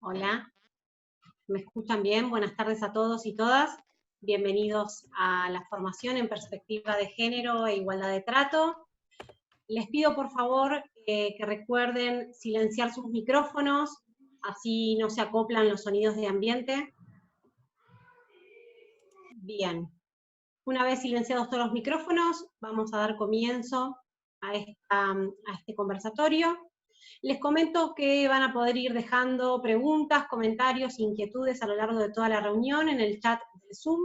Hola, ¿me escuchan bien? Buenas tardes a todos y todas. Bienvenidos a la formación en perspectiva de género e igualdad de trato. Les pido por favor que recuerden silenciar sus micrófonos, así no se acoplan los sonidos de ambiente. Bien, una vez silenciados todos los micrófonos, vamos a dar comienzo a este conversatorio. Les comento que van a poder ir dejando preguntas, comentarios, inquietudes a lo largo de toda la reunión en el chat del Zoom.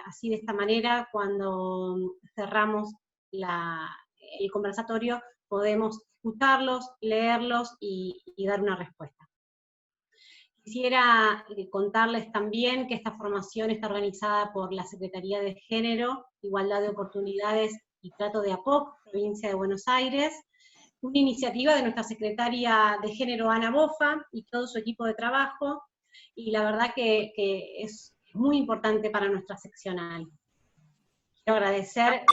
Así de esta manera, cuando cerramos el conversatorio, podemos escucharlos, leerlos y dar una respuesta. Quisiera contarles también que esta formación está organizada por la Secretaría de Género, Igualdad de Oportunidades y Trato de APOC, Provincia de Buenos Aires, una iniciativa de nuestra secretaria de Género, Ana Bofa, y todo su equipo de trabajo, y la verdad que es muy importante para nuestra seccional. Quiero agradecer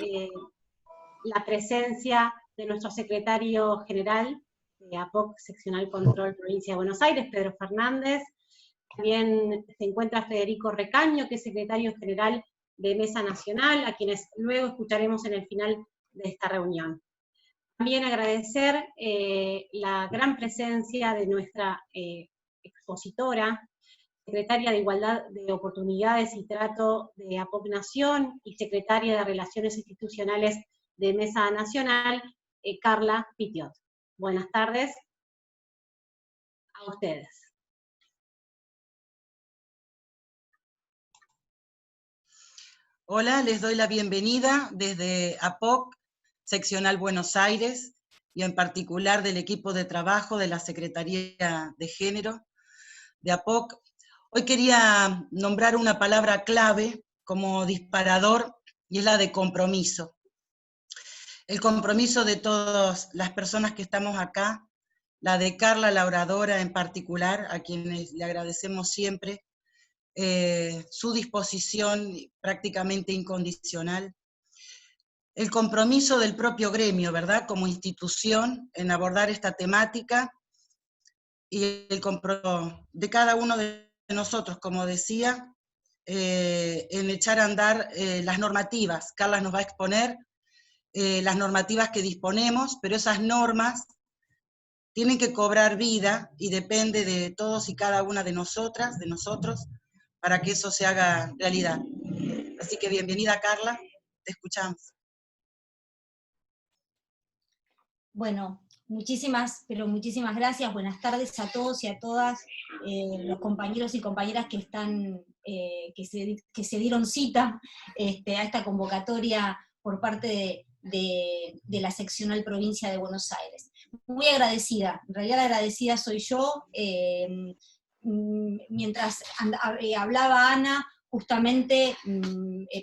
la presencia de nuestro secretario general de APOC Seccional Control Provincia de Buenos Aires, Pedro Fernández. También se encuentra Federico Recaño, que es secretario general de Mesa Nacional, a quienes luego escucharemos en el final de esta reunión. También agradecer la gran presencia de nuestra expositora, secretaria de Igualdad de Oportunidades y Trato de APOC Nación y secretaria de Relaciones Institucionales de Mesa Nacional, Carla Pitiot. Buenas tardes a ustedes. Hola, les doy la bienvenida desde APOC, Seccional Buenos Aires, y en particular del equipo de trabajo de la Secretaría de Género de APOC. Hoy quería nombrar una palabra clave como disparador, y es la de compromiso. El compromiso de todas las personas que estamos acá, la de Carla, la oradora en particular, a quienes le agradecemos siempre, su disposición prácticamente incondicional, el compromiso del propio gremio, ¿verdad?, como institución en abordar esta temática, y el compromiso de cada uno de nosotros, como decía, en echar a andar las normativas. Carla nos va a exponer las normativas que disponemos, pero esas normas tienen que cobrar vida y depende de todos y cada una de nosotras, de nosotros, para que eso se haga realidad. Así que bienvenida, Carla, te escuchamos. Bueno, pero muchísimas gracias. Buenas tardes a todos y a todas los compañeros y compañeras que están, que se dieron cita a esta convocatoria por parte de la seccional provincia de Buenos Aires. Muy agradecida, en realidad la agradecida soy yo. Mientras hablaba Ana, justamente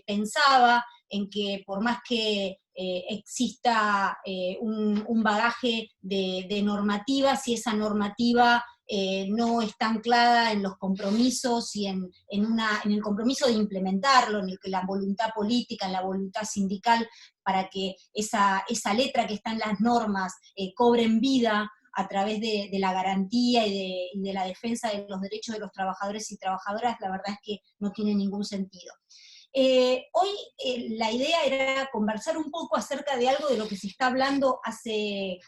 pensaba en que por más que exista un bagaje de normativa, si esa normativa no está anclada en los compromisos y en el compromiso de implementarlo, en la voluntad política, en la voluntad sindical, para que esa letra que está en las normas cobren vida a través de la garantía y de la defensa de los derechos de los trabajadores y trabajadoras, la verdad es que no tiene ningún sentido. Hoy la idea era conversar un poco acerca de algo de lo que se está hablando hace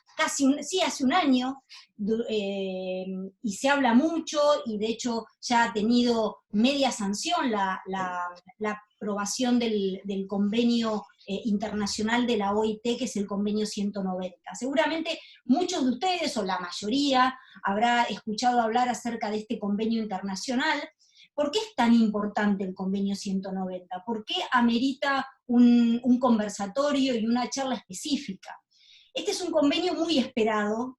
un año, y se habla mucho, y de hecho ya ha tenido media sanción la aprobación del convenio internacional de la OIT, que es el convenio 190. Seguramente muchos de ustedes, o la mayoría, habrá escuchado hablar acerca de este convenio internacional. ¿Por qué es tan importante el convenio 190? ¿Por qué amerita un conversatorio y una charla específica? Este es un convenio muy esperado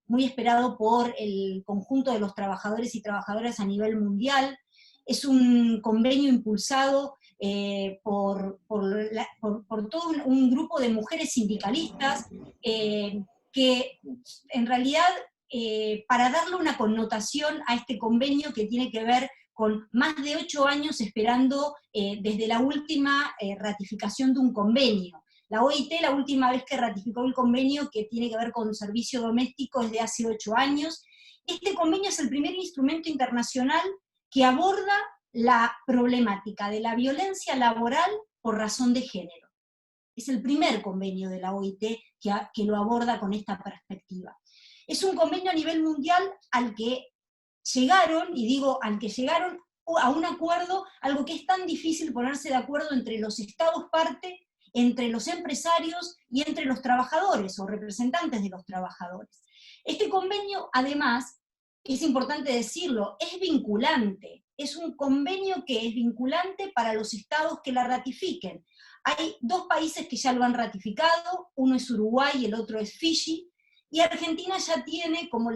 por el conjunto de los trabajadores y trabajadoras a nivel mundial. Es un convenio impulsado por todo un grupo de mujeres sindicalistas que en realidad, para darle una connotación a este convenio que tiene que ver con más de 8 años esperando desde la última ratificación de un convenio. La OIT, la última vez que ratificó el convenio que tiene que ver con servicio doméstico, es de hace 8 años. Este convenio es el primer instrumento internacional que aborda la problemática de la violencia laboral por razón de género. Es el primer convenio de la OIT que lo aborda con esta perspectiva. Es un convenio a nivel mundial al que llegaron, y digo al que llegaron, a un acuerdo, algo que es tan difícil ponerse de acuerdo entre los estados parte, entre los empresarios y entre los trabajadores o representantes de los trabajadores. Este convenio, además, es importante decirlo, es vinculante. Es un convenio que es vinculante para los estados que la ratifiquen. Hay 2 países que ya lo han ratificado, uno es Uruguay y el otro es Fiji, y Argentina ya tiene, como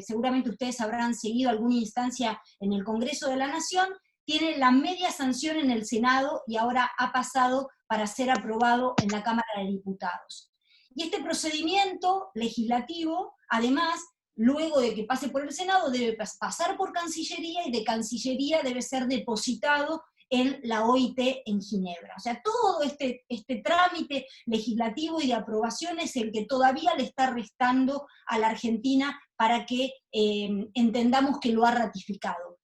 seguramente ustedes habrán seguido alguna instancia en el Congreso de la Nación, tiene la media sanción en el Senado y ahora ha pasado para ser aprobado en la Cámara de Diputados. Y este procedimiento legislativo, además, luego de que pase por el Senado, debe pasar por Cancillería, y de Cancillería debe ser depositado en la OIT en Ginebra. O sea, todo este trámite legislativo y de aprobación es el que todavía le está restando a la Argentina para que entendamos que lo ha ratificado.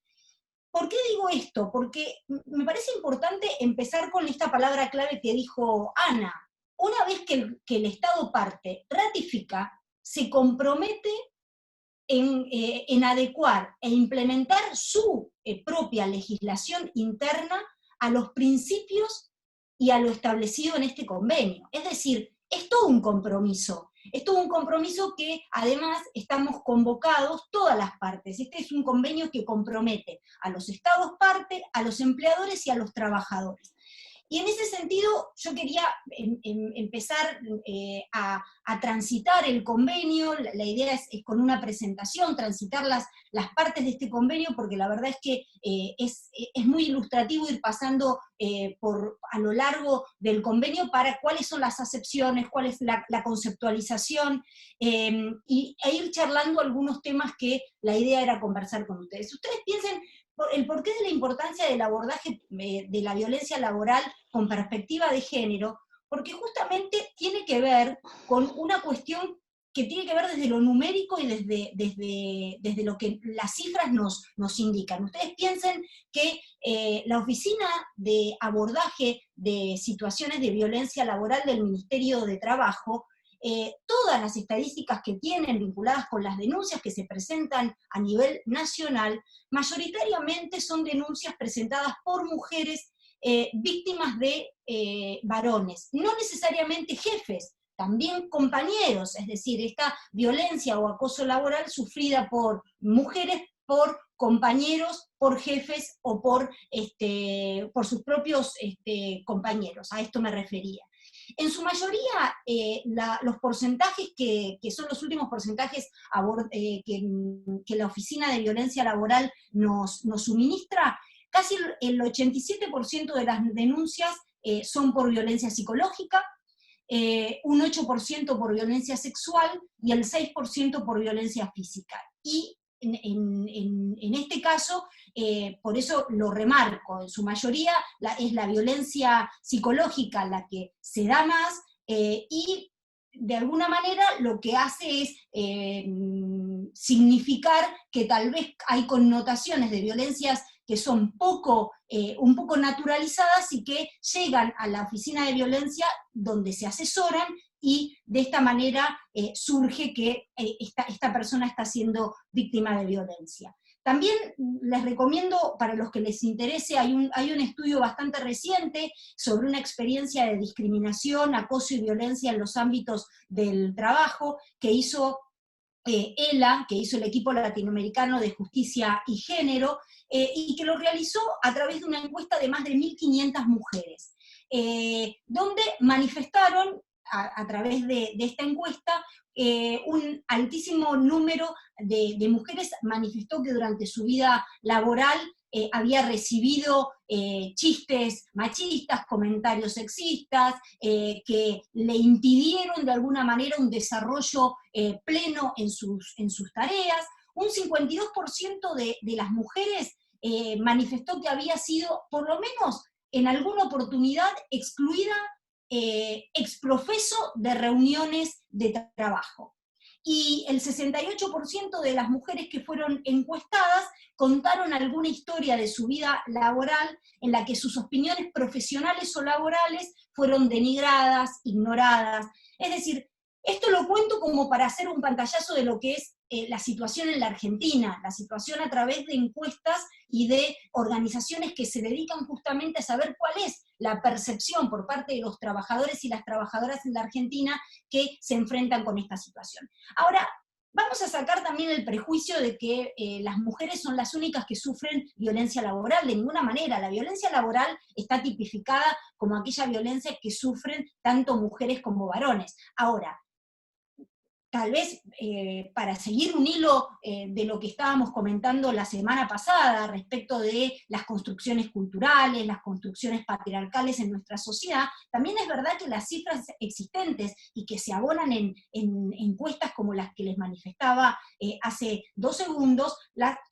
¿Por qué digo esto? Porque me parece importante empezar con esta palabra clave que dijo Ana. Una vez que el Estado parte ratifica, se compromete en adecuar e implementar su propia legislación interna a los principios y a lo establecido en este convenio. Es decir, es todo un compromiso. Es todo un compromiso que además estamos convocados todas las partes. Este es un convenio que compromete a los estados parte, a los empleadores y a los trabajadores. Y en ese sentido yo quería empezar a transitar el convenio. La idea es con una presentación, transitar las partes de este convenio, porque la verdad es que es muy ilustrativo ir pasando a lo largo del convenio para cuáles son las acepciones, cuál es la conceptualización, e ir charlando algunos temas que la idea era conversar con ustedes. Ustedes piensen el porqué de la importancia del abordaje de la violencia laboral con perspectiva de género, porque justamente tiene que ver con una cuestión que tiene que ver desde lo numérico y desde lo que las cifras nos indican. Ustedes piensen que la Oficina de Abordaje de Situaciones de Violencia Laboral del Ministerio de Trabajo, todas las estadísticas que tienen vinculadas con las denuncias que se presentan a nivel nacional, mayoritariamente son denuncias presentadas por mujeres víctimas de varones, no necesariamente jefes, también compañeros, es decir, esta violencia o acoso laboral sufrida por mujeres, por compañeros, por jefes o por sus propios compañeros, a esto me refería. En su mayoría, los porcentajes que son los últimos porcentajes que la Oficina de Violencia Laboral nos suministra, casi el 87% de las denuncias son por violencia psicológica, un 8% por violencia sexual y el 6% por violencia física. Y en este caso, por eso lo remarco, en su mayoría es la violencia psicológica la que se da más, y de alguna manera lo que hace es significar que tal vez hay connotaciones de violencias que son un poco naturalizadas y que llegan a la oficina de violencia donde se asesoran, y de esta manera surge que esta persona está siendo víctima de violencia. También les recomiendo, para los que les interese, hay un estudio bastante reciente sobre una experiencia de discriminación, acoso y violencia en los ámbitos del trabajo, que hizo ELA, que hizo el equipo latinoamericano de justicia y género, y que lo realizó a través de una encuesta de más de 1.500 mujeres, donde manifestaron, a través de esta encuesta, un altísimo número de mujeres manifestó que durante su vida laboral había recibido chistes machistas, comentarios sexistas, que le impidieron de alguna manera un desarrollo pleno en sus tareas. Un 52% de las mujeres manifestó que había sido, por lo menos en alguna oportunidad, excluida exprofeso de reuniones de trabajo. Y el 68% de las mujeres que fueron encuestadas contaron alguna historia de su vida laboral en la que sus opiniones profesionales o laborales fueron denigradas, ignoradas. Es decir, esto lo cuento como para hacer un pantallazo de lo que es la situación en la Argentina, la situación a través de encuestas y de organizaciones que se dedican justamente a saber cuál es la percepción por parte de los trabajadores y las trabajadoras en la Argentina que se enfrentan con esta situación. Ahora, vamos a sacar también el prejuicio de que las mujeres son las únicas que sufren violencia laboral. De ninguna manera, la violencia laboral está tipificada como aquella violencia que sufren tanto mujeres como varones. Ahora, tal vez para seguir un hilo de lo que estábamos comentando la semana pasada respecto de las construcciones culturales, las construcciones patriarcales en nuestra sociedad, también es verdad que las cifras existentes y que se abonan en encuestas como las que les manifestaba hace 2 segundos,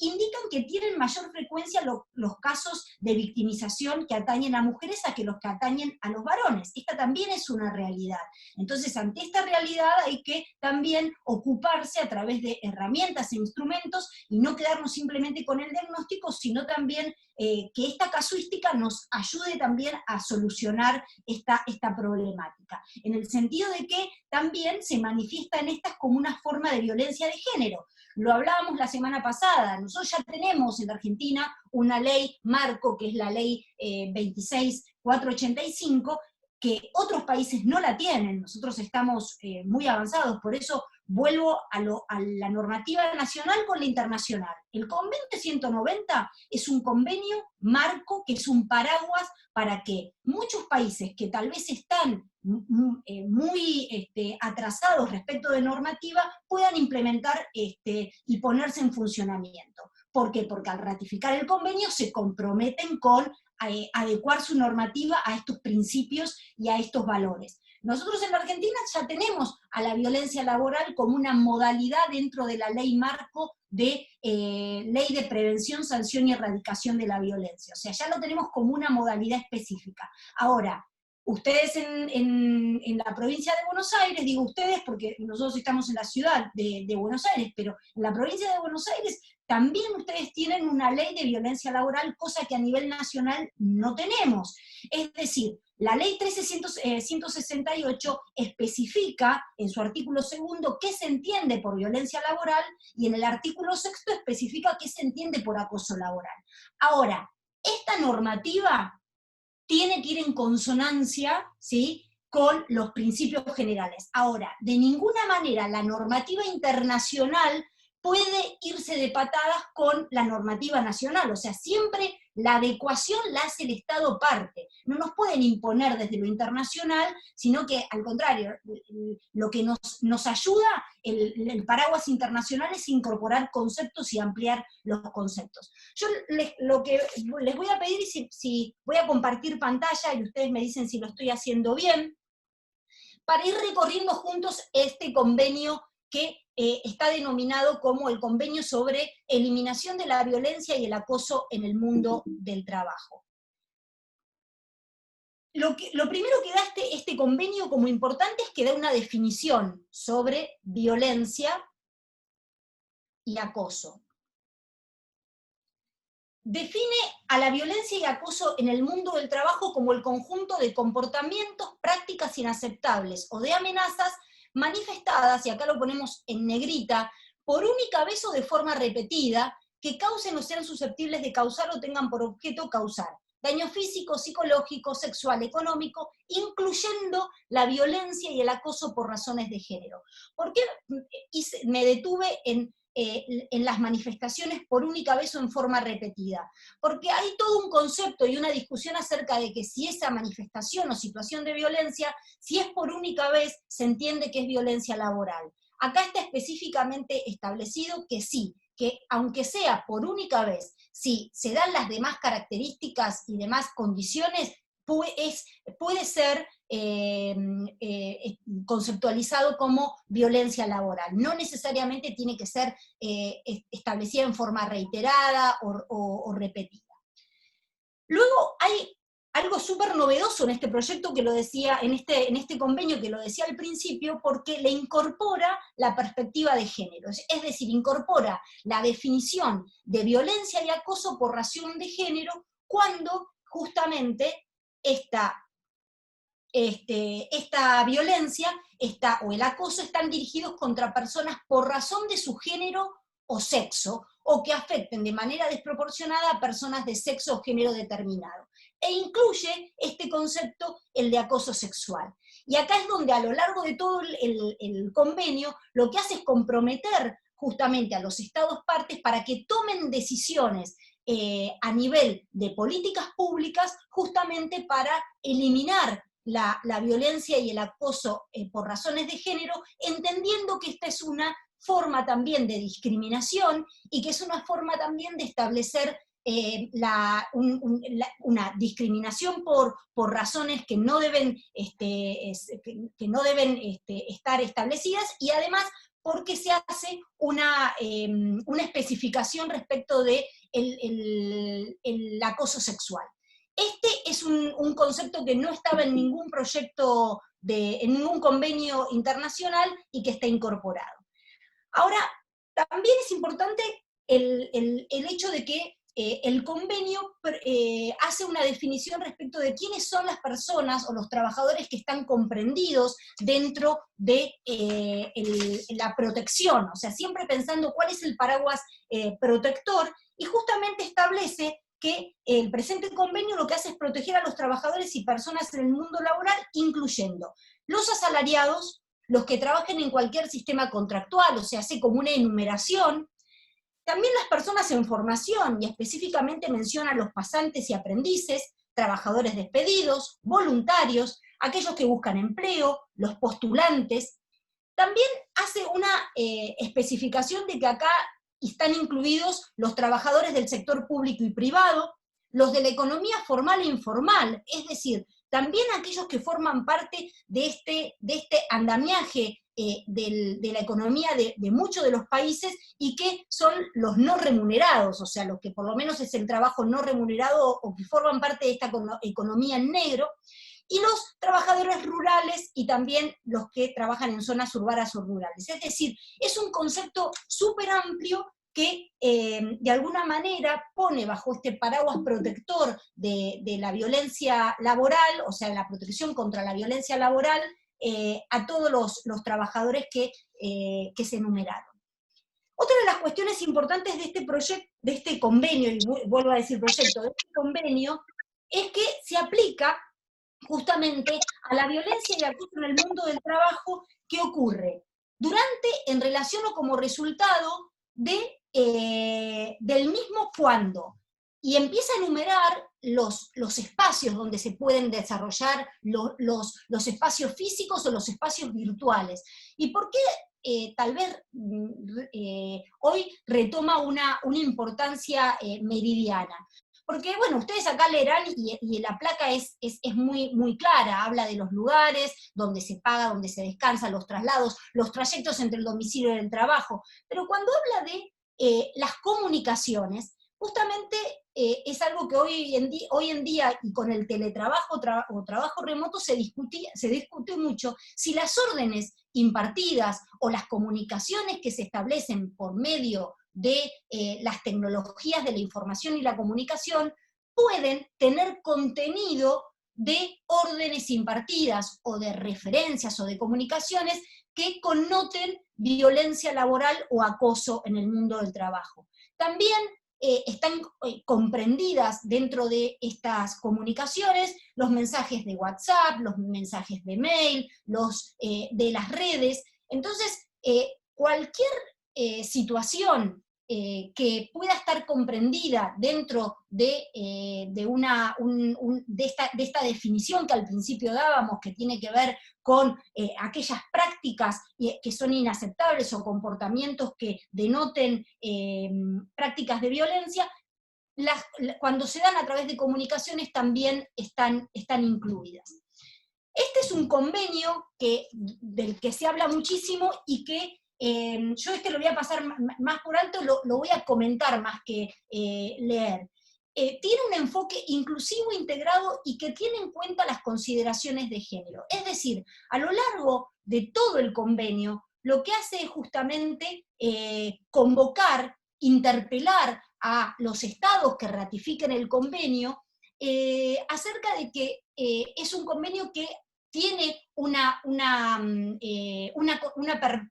indican que tienen mayor frecuencia los casos de victimización que atañen a mujeres a que los que atañen a los varones. Esta también es una realidad. Entonces, ante esta realidad hay que también ocuparse a través de herramientas e instrumentos y no quedarnos simplemente con el diagnóstico, sino también que esta casuística nos ayude también a solucionar esta problemática, en el sentido de que también se manifiesta en estas como una forma de violencia de género. Lo hablábamos la semana pasada, nosotros ya tenemos en la Argentina una ley marco, que es la ley 26.485, que otros países no la tienen, nosotros estamos muy avanzados, por eso vuelvo a la normativa nacional con la internacional. El convenio 190 es un convenio marco, que es un paraguas para que muchos países que tal vez están muy atrasados respecto de normativa puedan implementar y ponerse en funcionamiento. ¿Por qué? Porque al ratificar el convenio se comprometen con adecuar su normativa a estos principios y a estos valores. Nosotros en la Argentina ya tenemos a la violencia laboral como una modalidad dentro de la ley marco de ley de prevención, sanción y erradicación de la violencia. O sea, ya lo tenemos como una modalidad específica. Ahora, ustedes en la provincia de Buenos Aires, digo ustedes porque nosotros estamos en la ciudad de Buenos Aires, pero en la provincia de Buenos Aires también ustedes tienen una ley de violencia laboral, cosa que a nivel nacional no tenemos. Es decir, la ley 13.168 especifica en su artículo 2 qué se entiende por violencia laboral, y en el artículo 6 especifica qué se entiende por acoso laboral. Ahora, esta normativa tiene que ir en consonancia, ¿sí?, con los principios generales. Ahora, de ninguna manera la normativa internacional puede irse de patadas con la normativa nacional, o sea, siempre la adecuación la hace el Estado parte. No nos pueden imponer desde lo internacional, sino que, al contrario, lo que nos ayuda, el paraguas internacional, es incorporar conceptos y ampliar los conceptos. Yo lo que les voy a pedir, si voy a compartir pantalla, y ustedes me dicen si lo estoy haciendo bien, para ir recorriendo juntos este convenio que está denominado como el Convenio sobre Eliminación de la Violencia y el Acoso en el Mundo del Trabajo. Lo primero que da este convenio como importante es que da una definición sobre violencia y acoso. Define a la violencia y acoso en el mundo del trabajo como el conjunto de comportamientos, prácticas inaceptables o de amenazas manifestadas, y acá lo ponemos en negrita, por única vez o de forma repetida, que causen o sean susceptibles de causar o tengan por objeto causar daño físico, psicológico, sexual, económico, incluyendo la violencia y el acoso por razones de género. ¿Por qué me detuve en las manifestaciones por única vez o en forma repetida? Porque hay todo un concepto y una discusión acerca de que si esa manifestación o situación de violencia, si es por única vez, se entiende que es violencia laboral. Acá está específicamente establecido que sí, que aunque sea por única vez, si se dan las demás características y demás condiciones, puede ser conceptualizado como violencia laboral. No necesariamente tiene que ser establecida en forma reiterada o repetida. Luego hay algo súper novedoso en este proyecto, que lo decía, en este convenio, que lo decía al principio, porque le incorpora la perspectiva de género, es decir, incorpora la definición de violencia y acoso por razón de género, cuando justamente esta violencia o el acoso están dirigidos contra personas por razón de su género o sexo, o que afecten de manera desproporcionada a personas de sexo o género determinado. E incluye este concepto el de acoso sexual. Y acá es donde, a lo largo de todo el convenio, lo que hace es comprometer justamente a los Estados partes para que tomen decisiones a nivel de políticas públicas, justamente para eliminar la violencia y el acoso por razones de género, entendiendo que esta es una forma también de discriminación y que es una forma también de establecer una discriminación por razones que no deben, estar establecidas, y además porque se hace una especificación respecto de el acoso sexual. Este es un concepto que no estaba en ningún proyecto, en ningún convenio internacional, y que está incorporado. Ahora, también es importante el hecho de que el convenio hace una definición respecto de quiénes son las personas o los trabajadores que están comprendidos dentro de la protección, o sea, siempre pensando cuál es el paraguas protector, y justamente establece que el presente convenio lo que hace es proteger a los trabajadores y personas en el mundo laboral, incluyendo los asalariados, los que trabajen en cualquier sistema contractual, o sea, hace como una enumeración. También las personas en formación, y específicamente menciona a los pasantes y aprendices, trabajadores despedidos, voluntarios, aquellos que buscan empleo, los postulantes. También hace una especificación de que acá están incluidos los trabajadores del sector público y privado, los de la economía formal e informal, es decir, también aquellos que forman parte de este andamiaje de la economía de muchos de los países, y que son los no remunerados, o sea, los que por lo menos es el trabajo no remunerado o que forman parte de esta economía en negro, y los trabajadores rurales y también los que trabajan en zonas urbanas o rurales. Es decir, es un concepto súper amplio que de alguna manera pone bajo este paraguas protector de la violencia laboral, o sea, la protección contra la violencia laboral, a todos los trabajadores que se enumeraron. Otra de las cuestiones importantes de este proyecto, de este convenio, y vuelvo a decir proyecto, de este convenio, es que se aplica justamente a la violencia y acoso en el mundo del trabajo que ocurre durante, en relación o como resultado del mismo cuando. Y empieza a enumerar los espacios donde se pueden desarrollar los espacios físicos o los espacios virtuales. ¿Y por qué tal vez hoy retoma una importancia meridiana? Porque, bueno, ustedes acá leerán y la placa es muy, muy clara, habla de los lugares donde se paga, donde se descansa, los traslados, los trayectos entre el domicilio y el trabajo, pero cuando habla de las comunicaciones, justamente es algo que hoy en día y con el teletrabajo o trabajo remoto se discute mucho, si las órdenes impartidas o las comunicaciones que se establecen por medio de las tecnologías de la información y la comunicación pueden tener contenido de órdenes impartidas o de referencias o de comunicaciones que connoten violencia laboral o acoso en el mundo del trabajo. También están comprendidas dentro de estas comunicaciones los mensajes de WhatsApp, los mensajes de mail, los de las redes. Entonces, cualquier situación que pueda estar comprendida dentro de esta definición que al principio dábamos, que tiene que ver con aquellas prácticas que son inaceptables o comportamientos que denoten prácticas de violencia, cuando se dan a través de comunicaciones también están incluidas. Este es un convenio del que se habla muchísimo y que yo lo voy a pasar más por alto, lo voy a comentar más que leer. Tiene un enfoque inclusivo, integrado y que tiene en cuenta las consideraciones de género. Es decir, a lo largo de todo el convenio, lo que hace es justamente convocar, interpelar a los estados que ratifiquen el convenio acerca de que es un convenio que tiene una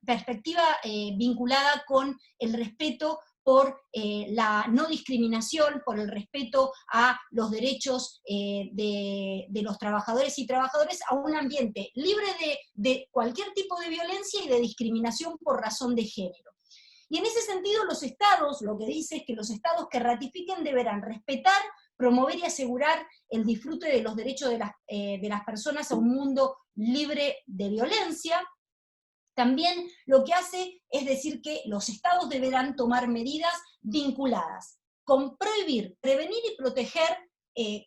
perspectiva vinculada con el respeto por la no discriminación, por el respeto a los derechos de los trabajadores y trabajadoras, a un ambiente libre de cualquier tipo de violencia y de discriminación por razón de género. Y en ese sentido los estados, lo que dice es que los estados que ratifiquen deberán respetar, promover y asegurar el disfrute de los derechos de las personas a un mundo libre de violencia. También lo que hace es decir que los estados deberán tomar medidas vinculadas con prohibir, prevenir y proteger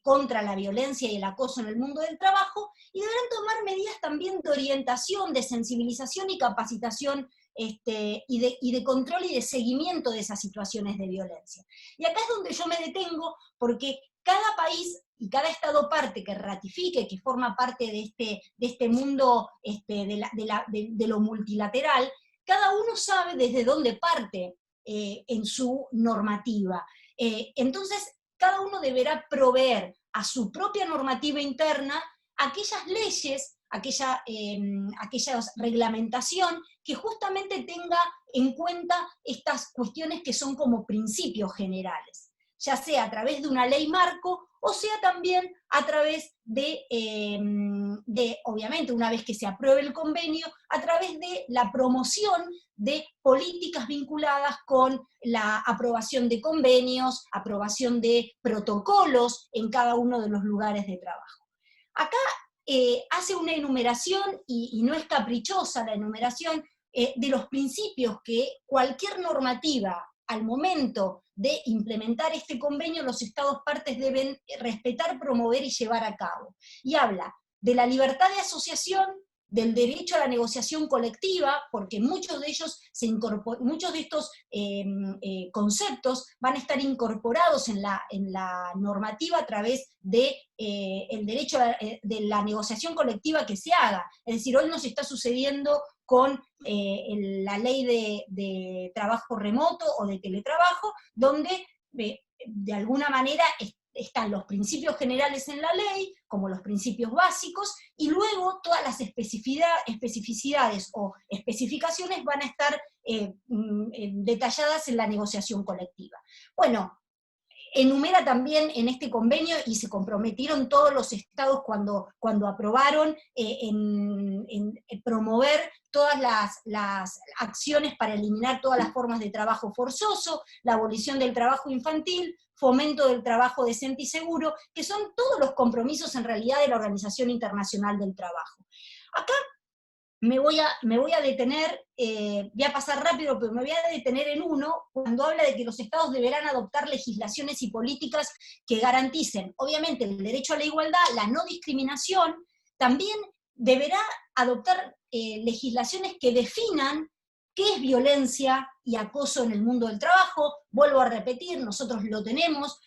contra la violencia y el acoso en el mundo del trabajo, y deberán tomar medidas también de orientación, de sensibilización y capacitación y de control y de seguimiento de esas situaciones de violencia. Y acá es donde yo me detengo, porque cada país y cada estado parte que ratifique, que forma parte de este mundo de lo multilateral, cada uno sabe desde dónde parte en su normativa. Entonces, cada uno deberá proveer a su propia normativa interna aquellas leyes, aquella reglamentación que justamente tenga en cuenta estas cuestiones que son como principios generales, ya sea a través de una ley marco, o sea también a través de, obviamente, una vez que se apruebe el convenio, a través de la promoción de políticas vinculadas con la aprobación de convenios, aprobación de protocolos en cada uno de los lugares de trabajo. Acá hace una enumeración, y no es caprichosa la enumeración, de los principios que cualquier normativa, al momento de implementar este convenio, los estados partes deben respetar, promover y llevar a cabo. Y habla de la libertad de asociación, del derecho a la negociación colectiva, porque muchos de estos conceptos van a estar incorporados en la normativa a través de el derecho de la negociación colectiva que se haga. Es decir, hoy nos está sucediendo con la ley de trabajo remoto o de teletrabajo, donde de alguna manera están los principios generales en la ley, como los principios básicos, y luego todas las especificidades o especificaciones van a estar detalladas en la negociación colectiva. Bueno, enumera también en este convenio, y se comprometieron todos los estados cuando aprobaron en promover todas las acciones para eliminar todas las formas de trabajo forzoso, la abolición del trabajo infantil, fomento del trabajo decente y seguro, que son todos los compromisos en realidad de la Organización Internacional del Trabajo. Acá me voy a detener, voy a pasar rápido, pero me voy a detener en uno, cuando habla de que los estados deberán adoptar legislaciones y políticas que garanticen, obviamente, el derecho a la igualdad, la no discriminación. También deberá adoptar legislaciones que definan qué es violencia y acoso en el mundo del trabajo. Vuelvo a repetir, nosotros lo tenemos,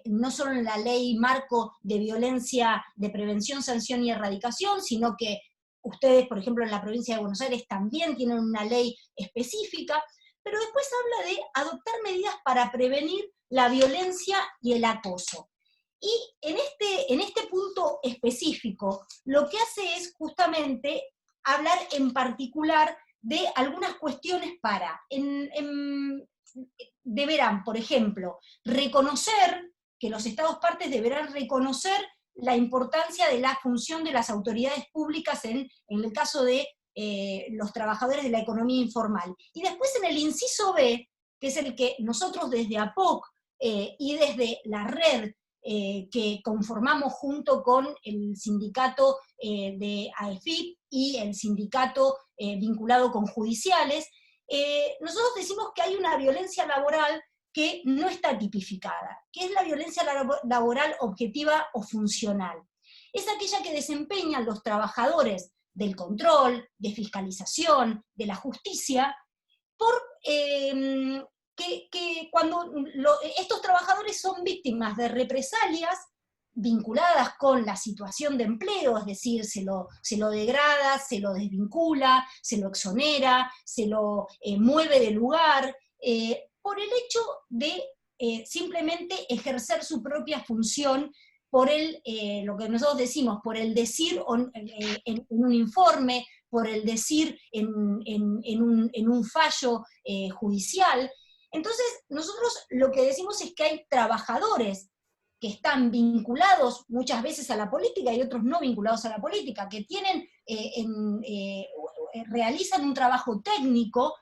no solo en la ley marco de violencia, de prevención, sanción y erradicación, sino que ustedes, por ejemplo, en la provincia de Buenos Aires también tienen una ley específica, pero después habla de adoptar medidas para prevenir la violencia y el acoso. Y en este punto específico, lo que hace es justamente hablar en particular de algunas cuestiones para, deberán, por ejemplo, reconocer, que los estados partes deberán reconocer la importancia de la función de las autoridades públicas en el caso de los trabajadores de la economía informal. Y después en el inciso B, que es el que nosotros desde APOC y desde la red que conformamos junto con el sindicato de AEFIP y el sindicato vinculado con judiciales, nosotros decimos que hay una violencia laboral que no está tipificada, que es la violencia laboral objetiva o funcional. Es aquella que desempeñan los trabajadores del control, de fiscalización, de la justicia, por que cuando estos trabajadores son víctimas de represalias vinculadas con la situación de empleo, es decir, se lo degrada, se lo desvincula, se lo exonera, se lo mueve de lugar, por el hecho de simplemente ejercer su propia función, por lo que nosotros decimos, por el decir en un informe, por el decir en un fallo judicial. Entonces, nosotros lo que decimos es que hay trabajadores que están vinculados muchas veces a la política y otros no vinculados a la política, que tienen, realizan un trabajo técnico,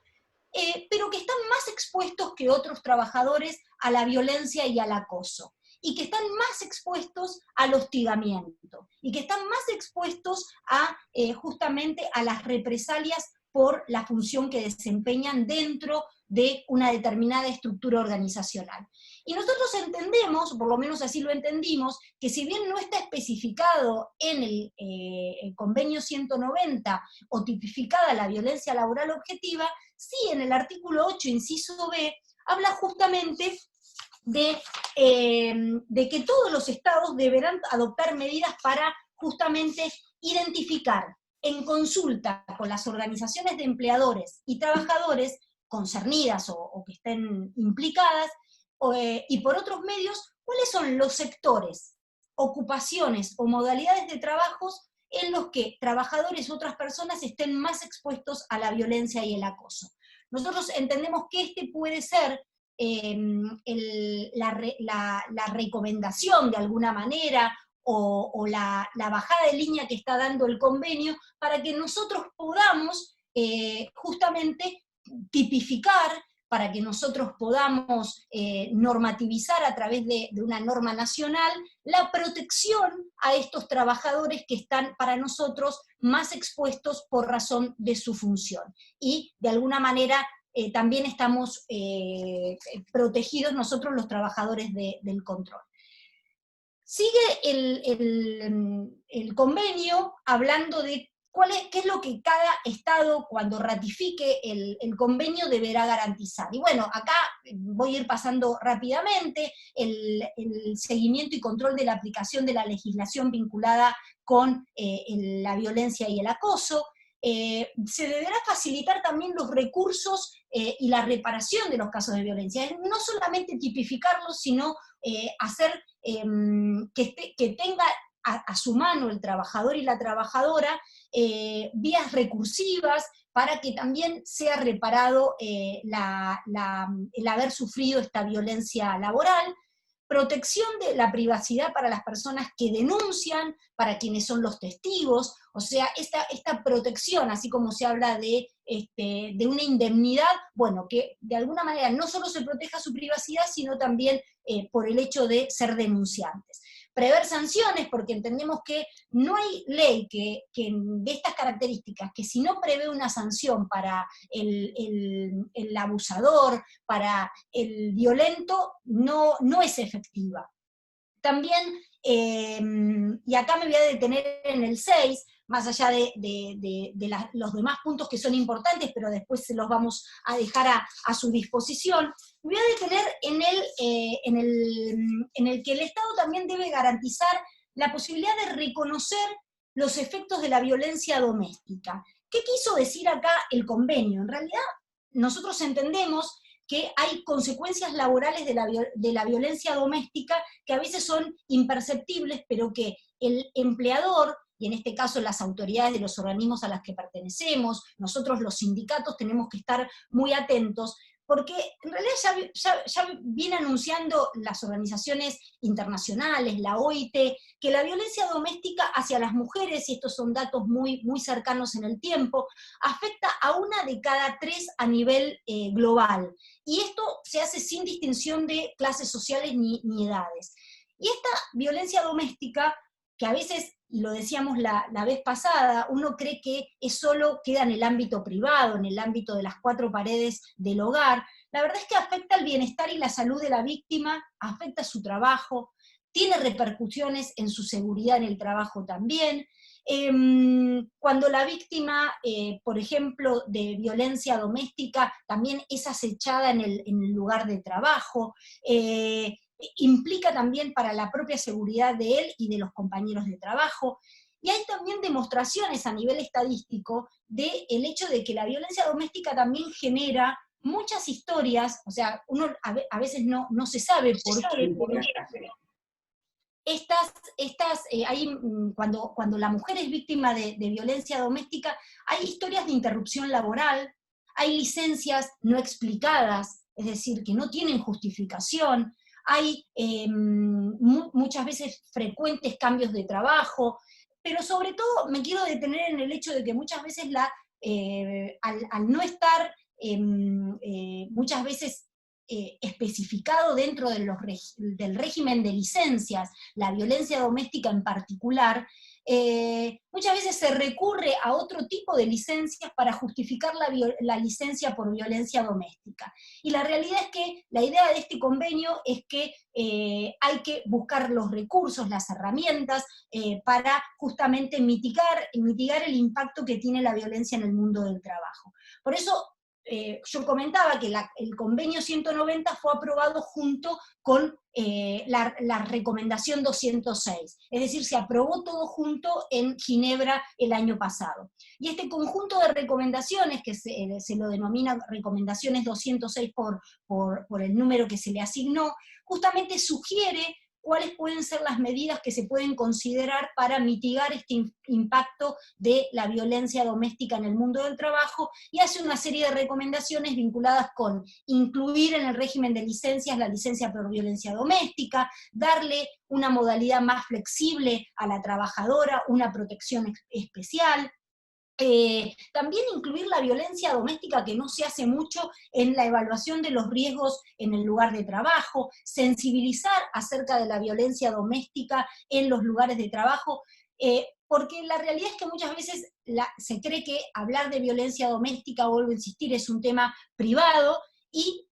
pero que están más expuestos que otros trabajadores a la violencia y al acoso, y que están más expuestos al hostigamiento, y que están más expuestos justamente a las represalias por la función que desempeñan dentro de una determinada estructura organizacional. Y nosotros entendemos, por lo menos así lo entendimos, que si bien no está especificado en el convenio 190 o tipificada la violencia laboral objetiva, sí en el artículo 8, inciso B, habla justamente de que todos los estados deberán adoptar medidas para justamente identificar en consulta con las organizaciones de empleadores y trabajadores concernidas o que estén implicadas, y por otros medios, cuáles son los sectores, ocupaciones o modalidades de trabajos en los que trabajadores u otras personas estén más expuestos a la violencia y el acoso. Nosotros entendemos que este puede ser la recomendación de alguna manera, o la bajada de línea que está dando el convenio, para que nosotros podamos justamente tipificar, para que nosotros podamos normativizar a través de una norma nacional la protección a estos trabajadores que están para nosotros más expuestos por razón de su función. Y de alguna manera también estamos protegidos nosotros los trabajadores del control. Sigue el convenio hablando de qué es lo que cada estado, cuando ratifique el convenio, deberá garantizar. Y bueno, acá voy a ir pasando rápidamente el seguimiento y control de la aplicación de la legislación vinculada con la violencia y el acoso. Se deberá facilitar también los recursos y la reparación de los casos de violencia. No solamente tipificarlos, sino hacer que tenga a su mano el trabajador y la trabajadora vías recursivas para que también sea reparado el haber sufrido esta violencia laboral. protección de la privacidad para las personas que denuncian, para quienes son los testigos, o sea, esta protección, así como se habla de una indemnidad, bueno, que de alguna manera no solo se proteja su privacidad, sino también por el hecho de ser denunciantes. Prever sanciones, porque entendemos que no hay ley de estas características, que si no prevé una sanción para el abusador, para el violento, no es efectiva. También, y acá me voy a detener en el 6, más allá de los demás puntos que son importantes, pero después se los vamos a dejar a su disposición, me voy a detener en el que el Estado también debe garantizar la posibilidad de reconocer los efectos de la violencia doméstica. ¿Qué quiso decir acá el convenio? En realidad, nosotros entendemos que hay consecuencias laborales de la violencia doméstica que a veces son imperceptibles, pero que el empleador, y en este caso las autoridades de los organismos a las que pertenecemos, nosotros los sindicatos tenemos que estar muy atentos, porque en realidad ya viene anunciando las organizaciones internacionales, la OIT, que la violencia doméstica hacia las mujeres, y estos son datos muy, muy cercanos en el tiempo, afecta a 1 de cada 3 a nivel global. Y esto se hace sin distinción de clases sociales ni edades. Y esta violencia doméstica, que a veces, y lo decíamos la vez pasada, uno cree que solo queda en el ámbito privado, en el ámbito de las 4 paredes del hogar, la verdad es que afecta el bienestar y la salud de la víctima, afecta su trabajo, tiene repercusiones en su seguridad en el trabajo también. Cuando la víctima, por ejemplo, de violencia doméstica, también es acechada en el lugar de trabajo, implica también para la propia seguridad de él y de los compañeros de trabajo. Y hay también demostraciones a nivel estadístico del hecho de que la violencia doméstica también genera muchas historias, o sea, uno a veces no se sabe por qué, cuando la mujer es víctima de violencia doméstica, hay historias de interrupción laboral, hay licencias no explicadas, es decir, que no tienen justificación, hay muchas veces frecuentes cambios de trabajo, pero sobre todo me quiero detener en el hecho de que muchas veces al no estar muchas veces especificado dentro del régimen de licencias, la violencia doméstica en particular, muchas veces se recurre a otro tipo de licencias para justificar la licencia por violencia doméstica. Y la realidad es que la idea de este convenio es que hay que buscar los recursos, las herramientas, para justamente mitigar el impacto que tiene la violencia en el mundo del trabajo. Por eso, yo comentaba que el convenio 190 fue aprobado junto con la recomendación 206, es decir, se aprobó todo junto en Ginebra el año pasado. Y este conjunto de recomendaciones, que se lo denomina recomendaciones 206 por el número que se le asignó, justamente sugiere cuáles pueden ser las medidas que se pueden considerar para mitigar este impacto de la violencia doméstica en el mundo del trabajo, y hace una serie de recomendaciones vinculadas con incluir en el régimen de licencias la licencia por violencia doméstica, darle una modalidad más flexible a la trabajadora, una protección especial, también incluir la violencia doméstica, que no se hace mucho, en la evaluación de los riesgos en el lugar de trabajo, sensibilizar acerca de la violencia doméstica en los lugares de trabajo, porque la realidad es que muchas veces se cree que hablar de violencia doméstica, vuelvo a insistir, es un tema privado, y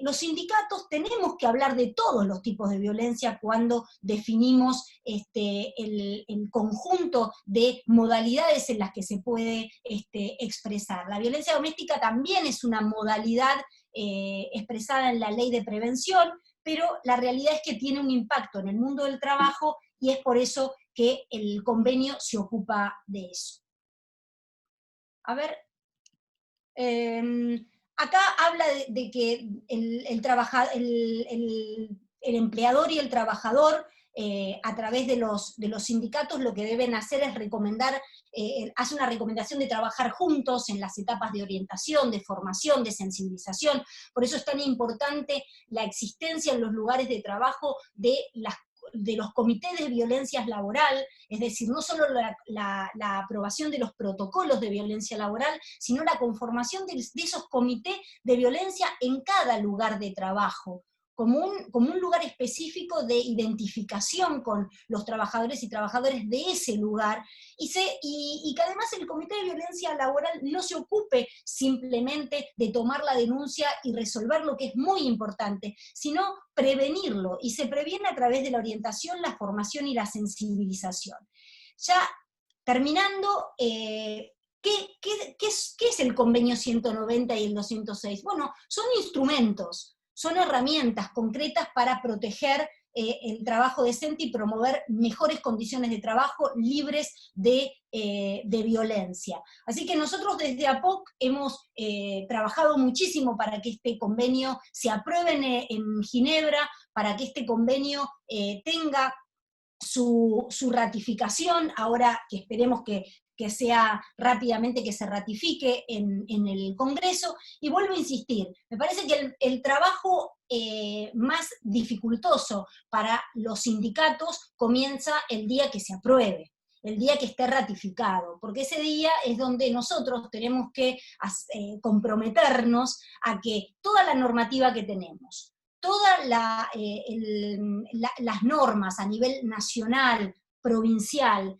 los sindicatos tenemos que hablar de todos los tipos de violencia cuando definimos el conjunto de modalidades en las que se puede expresar. La violencia doméstica también es una modalidad expresada en la ley de prevención, pero la realidad es que tiene un impacto en el mundo del trabajo, y es por eso que el convenio se ocupa de eso. A ver... acá habla de que el empleador y el trabajador a través de los sindicatos lo que deben hacer es recomendar, hace una recomendación de trabajar juntos en las etapas de orientación, de formación, de sensibilización. Por eso es tan importante la existencia en los lugares de trabajo de los comités de violencia laboral, es decir, no solo la aprobación de los protocolos de violencia laboral, sino la conformación de esos comités de violencia en cada lugar de trabajo, como un lugar específico de identificación con los trabajadores y trabajadoras de ese lugar, y que además el comité de violencia laboral no se ocupe simplemente de tomar la denuncia y resolver lo que es muy importante, sino prevenirlo, y se previene a través de la orientación, la formación y la sensibilización. Ya terminando, ¿qué es el convenio 190 y el 206? Bueno, son instrumentos, son herramientas concretas para proteger el trabajo decente y promover mejores condiciones de trabajo libres de violencia. Así que nosotros desde APOC hemos trabajado muchísimo para que este convenio se apruebe en Ginebra, para que este convenio tenga su ratificación, ahora que esperemos que sea rápidamente, que se ratifique en el Congreso, y vuelvo a insistir, me parece que el trabajo más dificultoso para los sindicatos comienza el día que se apruebe, el día que esté ratificado, porque ese día es donde nosotros tenemos que comprometernos a que toda la normativa que tenemos, todas las normas a nivel nacional, provincial,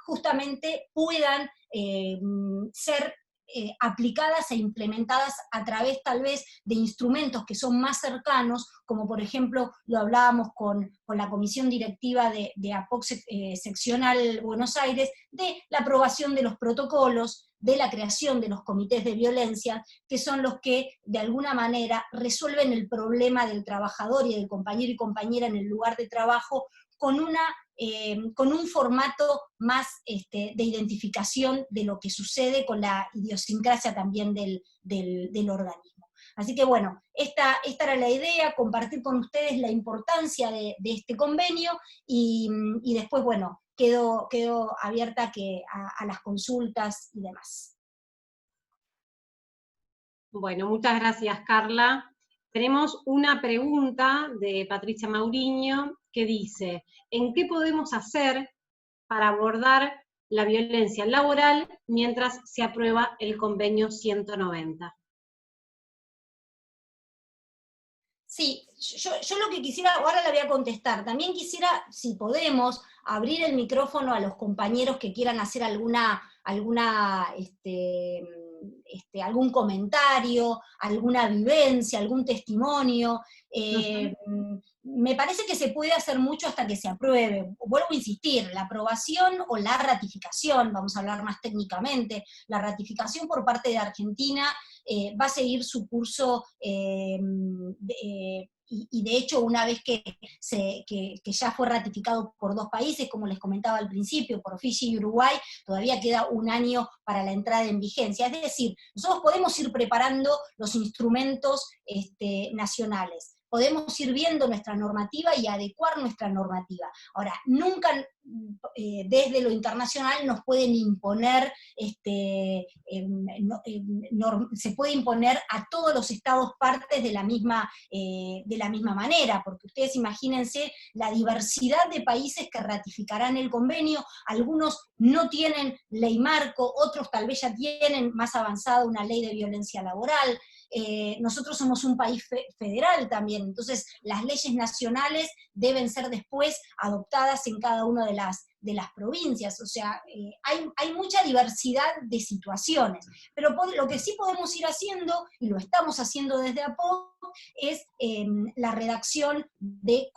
justamente puedan ser aplicadas e implementadas a través tal vez de instrumentos que son más cercanos, como por ejemplo lo hablábamos con la comisión directiva de APOC seccional Buenos Aires, de la aprobación de los protocolos, de la creación de los comités de violencia, que son los que de alguna manera resuelven el problema del trabajador y del compañero y compañera en el lugar de trabajo con un formato más de identificación de lo que sucede con la idiosincrasia también del organismo. Así que bueno, esta era la idea, compartir con ustedes la importancia de este convenio, y después, bueno, quedo abierta a las consultas y demás. Bueno, muchas gracias, Carla. Tenemos una pregunta de Patricia Mauriño que dice: ¿en qué podemos hacer para abordar la violencia laboral mientras se aprueba el convenio 190? Sí, yo lo que quisiera, ahora la voy a contestar, también quisiera, si podemos, abrir el micrófono a los compañeros que quieran hacer algún comentario, alguna vivencia, algún testimonio. Me parece que se puede hacer mucho hasta que se apruebe. Vuelvo a insistir, la aprobación o la ratificación, vamos a hablar más técnicamente, la ratificación por parte de Argentina va a seguir su curso, y de hecho una vez que ya fue ratificado por 2 países, como les comentaba al principio, por Fiyi y Uruguay, todavía queda 1 año para la entrada en vigencia. Es decir, nosotros podemos ir preparando los instrumentos nacionales, podemos ir viendo nuestra normativa y adecuar nuestra normativa. Ahora, nunca desde lo internacional nos pueden imponer, se puede imponer a todos los estados partes de la misma manera, porque ustedes imagínense la diversidad de países que ratificarán el convenio. Algunos no tienen ley marco, otros tal vez ya tienen más avanzada una ley de violencia laboral. Nosotros somos un país federal también, entonces las leyes nacionales deben ser después adoptadas en cada una de las provincias, o sea, hay mucha diversidad de situaciones, pero lo que sí podemos ir haciendo, y lo estamos haciendo desde APOC, es la redacción de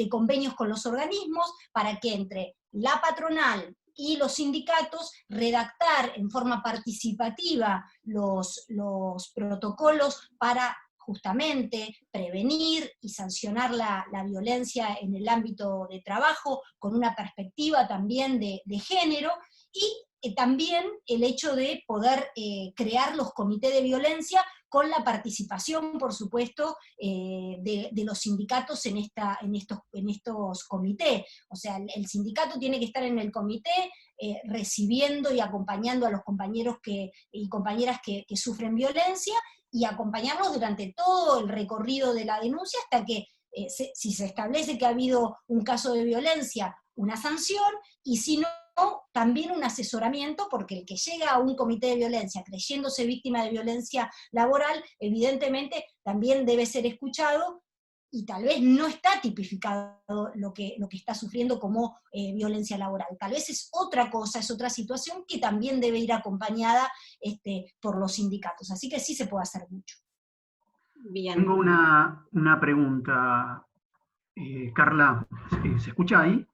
convenios con los organismos, para que entre la patronal y los sindicatos redactar en forma participativa los protocolos para justamente prevenir y sancionar la violencia en el ámbito de trabajo, con una perspectiva también de género, y también el hecho de poder crear los comités de violencia con la participación, por supuesto, de los sindicatos en estos comités. O sea, el sindicato tiene que estar en el comité recibiendo y acompañando a los compañeros y compañeras que sufren violencia, y acompañarlos durante todo el recorrido de la denuncia hasta que, si se establece que ha habido un caso de violencia, una sanción, y si no, también un asesoramiento, porque el que llega a un comité de violencia creyéndose víctima de violencia laboral, evidentemente también debe ser escuchado, y tal vez no está tipificado lo que está sufriendo como violencia laboral. Tal vez es otra cosa, es otra situación que también debe ir acompañada por los sindicatos. Así que sí se puede hacer mucho. Bien. Tengo una pregunta, Carla, ¿se escucha ahí?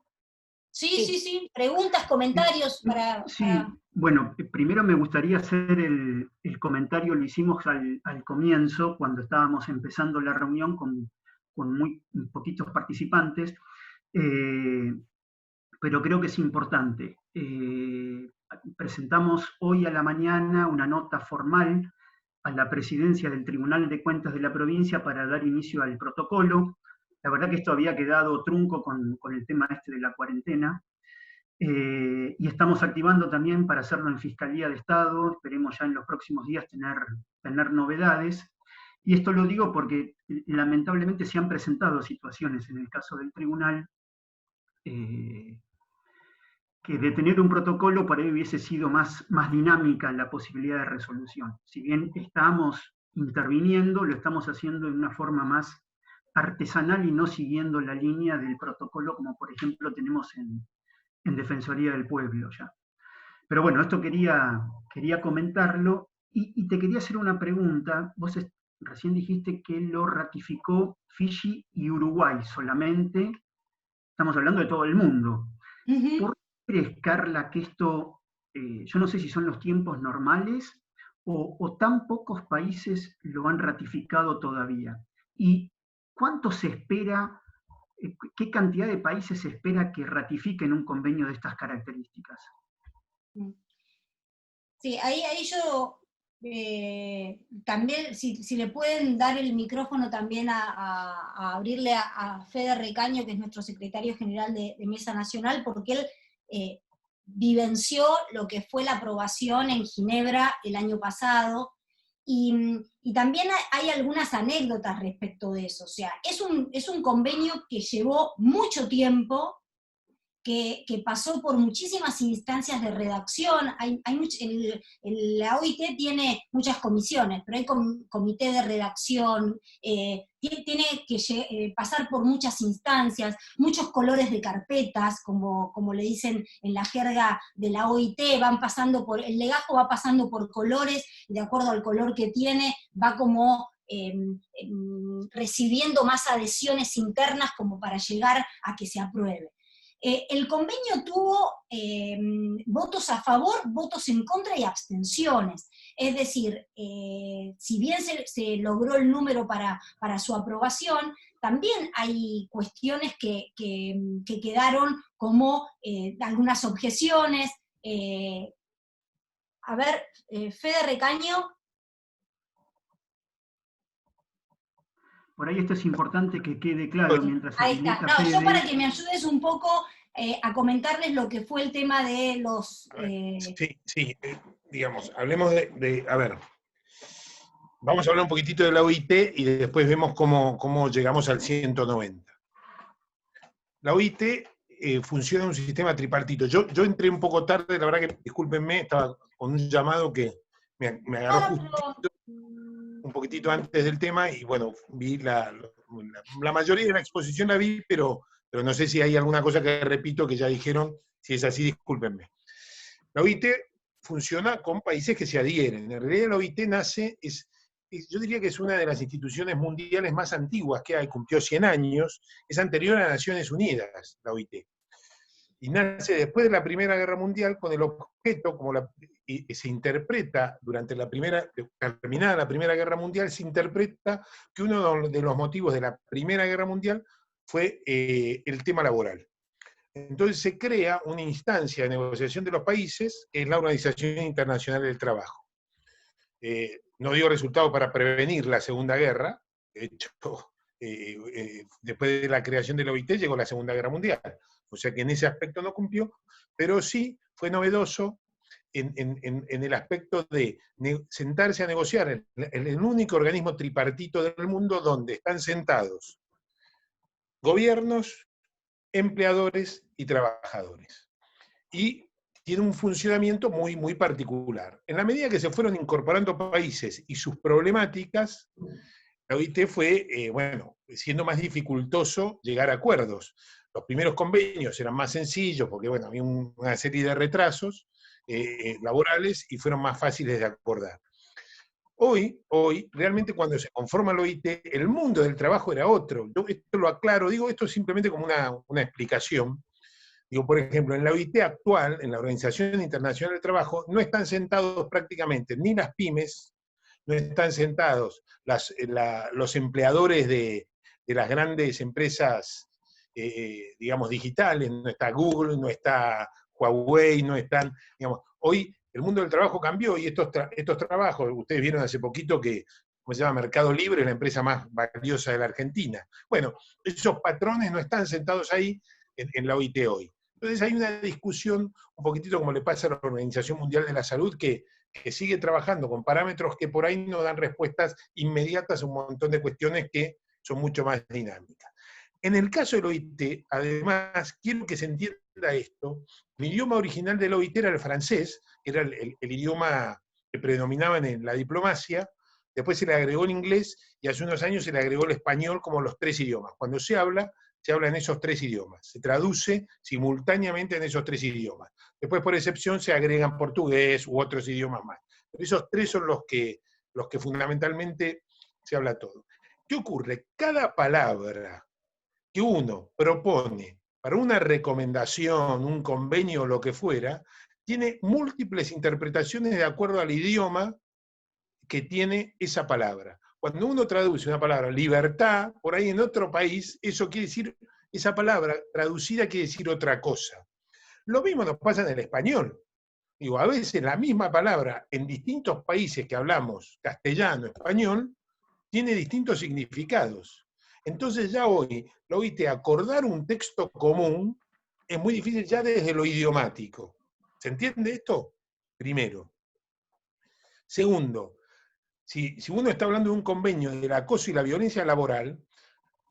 Sí. Preguntas, comentarios para... Sí, bueno, primero me gustaría hacer el comentario, lo hicimos al comienzo, cuando estábamos empezando la reunión con muy poquitos participantes, pero creo que es importante. Presentamos hoy a la mañana una nota formal a la presidencia del Tribunal de Cuentas de la provincia para dar inicio al protocolo. La verdad que esto había quedado trunco con el tema de la cuarentena, y estamos activando también para hacerlo en Fiscalía de Estado. Esperemos ya en los próximos días tener novedades. Y esto lo digo porque lamentablemente se han presentado situaciones en el caso del tribunal que de tener un protocolo por ahí hubiese sido más dinámica la posibilidad de resolución. Si bien estamos interviniendo, lo estamos haciendo de una forma más artesanal y no siguiendo la línea del protocolo, como por ejemplo tenemos en Defensoría del Pueblo ya. Pero bueno, esto quería comentarlo, y te quería hacer una pregunta. Vos recién dijiste que lo ratificó Fiyi y Uruguay solamente. Estamos hablando de todo el mundo. ¿Por qué crees, Carla, que esto, yo no sé si son los tiempos normales o tan pocos países lo han ratificado todavía? ¿Y cuánto se espera, qué cantidad de países se espera que ratifiquen un convenio de estas características? Sí, ahí yo también, si le pueden dar el micrófono también a abrirle a Fede Recaño, que es nuestro secretario general de Mesa Nacional, porque él vivenció lo que fue la aprobación en Ginebra el año pasado, y también hay algunas anécdotas respecto de eso. O sea, es un convenio que llevó mucho tiempo, que pasó por muchísimas instancias de redacción. La OIT tiene muchas comisiones, pero hay comité de redacción, tiene que pasar por muchas instancias, muchos colores de carpetas, como le dicen en la jerga de la OIT, el legajo va pasando por colores, y de acuerdo al color que tiene, va como recibiendo más adhesiones internas como para llegar a que se apruebe. El convenio tuvo votos a favor, votos en contra y abstenciones. Es decir, si bien se logró el número para su aprobación, también hay cuestiones que quedaron como algunas objeciones. A ver, Fede Recaño. Por ahí esto es importante que quede claro mientras ahí está. No, yo para que me ayudes un poco a comentarles lo que fue el tema de los... Sí, digamos, hablemos a ver, vamos a hablar un poquitito de la OIT y después vemos cómo llegamos al 190. La OIT funciona en un sistema tripartito. Yo entré un poco tarde, la verdad que, discúlpenme, estaba con un llamado que me agarró un poquitito antes del tema, y bueno, vi la mayoría de la exposición la vi, pero no sé si hay alguna cosa que repito que ya dijeron. Si es así, discúlpenme. La OIT funciona con países que se adhieren. En realidad la OIT nace, yo diría que es una de las instituciones mundiales más antiguas que hay, cumplió 100 años, es anterior a Naciones Unidas, la OIT. Y nace después de la Primera Guerra Mundial con el objeto, y se interpreta terminada la Primera Guerra Mundial, se interpreta que uno de los motivos de la Primera Guerra Mundial fue el tema laboral. Entonces se crea una instancia de negociación de los países, que es la Organización Internacional del Trabajo. no dio resultado para prevenir la Segunda Guerra. De hecho, después de la creación de la OIT llegó la Segunda Guerra Mundial. O sea que en ese aspecto no cumplió, pero sí fue novedoso en el aspecto de sentarse a negociar el único organismo tripartito del mundo donde están sentados gobiernos, empleadores y trabajadores. Y tiene un funcionamiento muy, muy particular. En la medida que se fueron incorporando países y sus problemáticas, la OIT fue, siendo más dificultoso llegar a acuerdos. Los primeros convenios eran más sencillos porque, había una serie de retrasos laborales y fueron más fáciles de acordar. Hoy, realmente cuando se conforma la OIT, el mundo del trabajo era otro. Yo esto lo aclaro, digo esto simplemente como una explicación. Digo, por ejemplo, en la OIT actual, en la Organización Internacional del Trabajo, no están sentados prácticamente ni las pymes, no están sentados los empleadores de las grandes empresas, digamos, digitales, no está Google, no está Huawei, no están, digamos, hoy el mundo del trabajo cambió y estos trabajos, ustedes vieron hace poquito que, ¿cómo se llama? Mercado Libre, la empresa más valiosa de la Argentina. Bueno, esos patrones no están sentados ahí en la OIT hoy. Entonces hay una discusión, un poquitito como le pasa a la Organización Mundial de la Salud, que sigue trabajando con parámetros que por ahí no dan respuestas inmediatas a un montón de cuestiones que son mucho más dinámicas. En el caso del OIT, además, quiero que se entienda esto, el idioma original del OIT era el francés, que era el idioma que predominaba en la diplomacia, después se le agregó el inglés, y hace unos años se le agregó el español como los 3 idiomas. Cuando se habla en esos 3 idiomas, se traduce simultáneamente en esos 3 idiomas. Después, por excepción, se agregan portugués u otros idiomas más. Pero esos 3 son los que fundamentalmente se habla todo. ¿Qué ocurre? Cada palabra que uno propone para una recomendación, un convenio o lo que fuera, tiene múltiples interpretaciones de acuerdo al idioma que tiene esa palabra. Cuando uno traduce una palabra, libertad, por ahí en otro país, eso quiere decir, esa palabra traducida quiere decir otra cosa. Lo mismo nos pasa en el español. Digo, a veces la misma palabra en distintos países que hablamos castellano, español, tiene distintos significados. Entonces ya hoy, lo oíste, acordar un texto común es muy difícil ya desde lo idiomático. ¿Se entiende esto? Primero. Segundo, si uno está hablando de un convenio del acoso y la violencia laboral,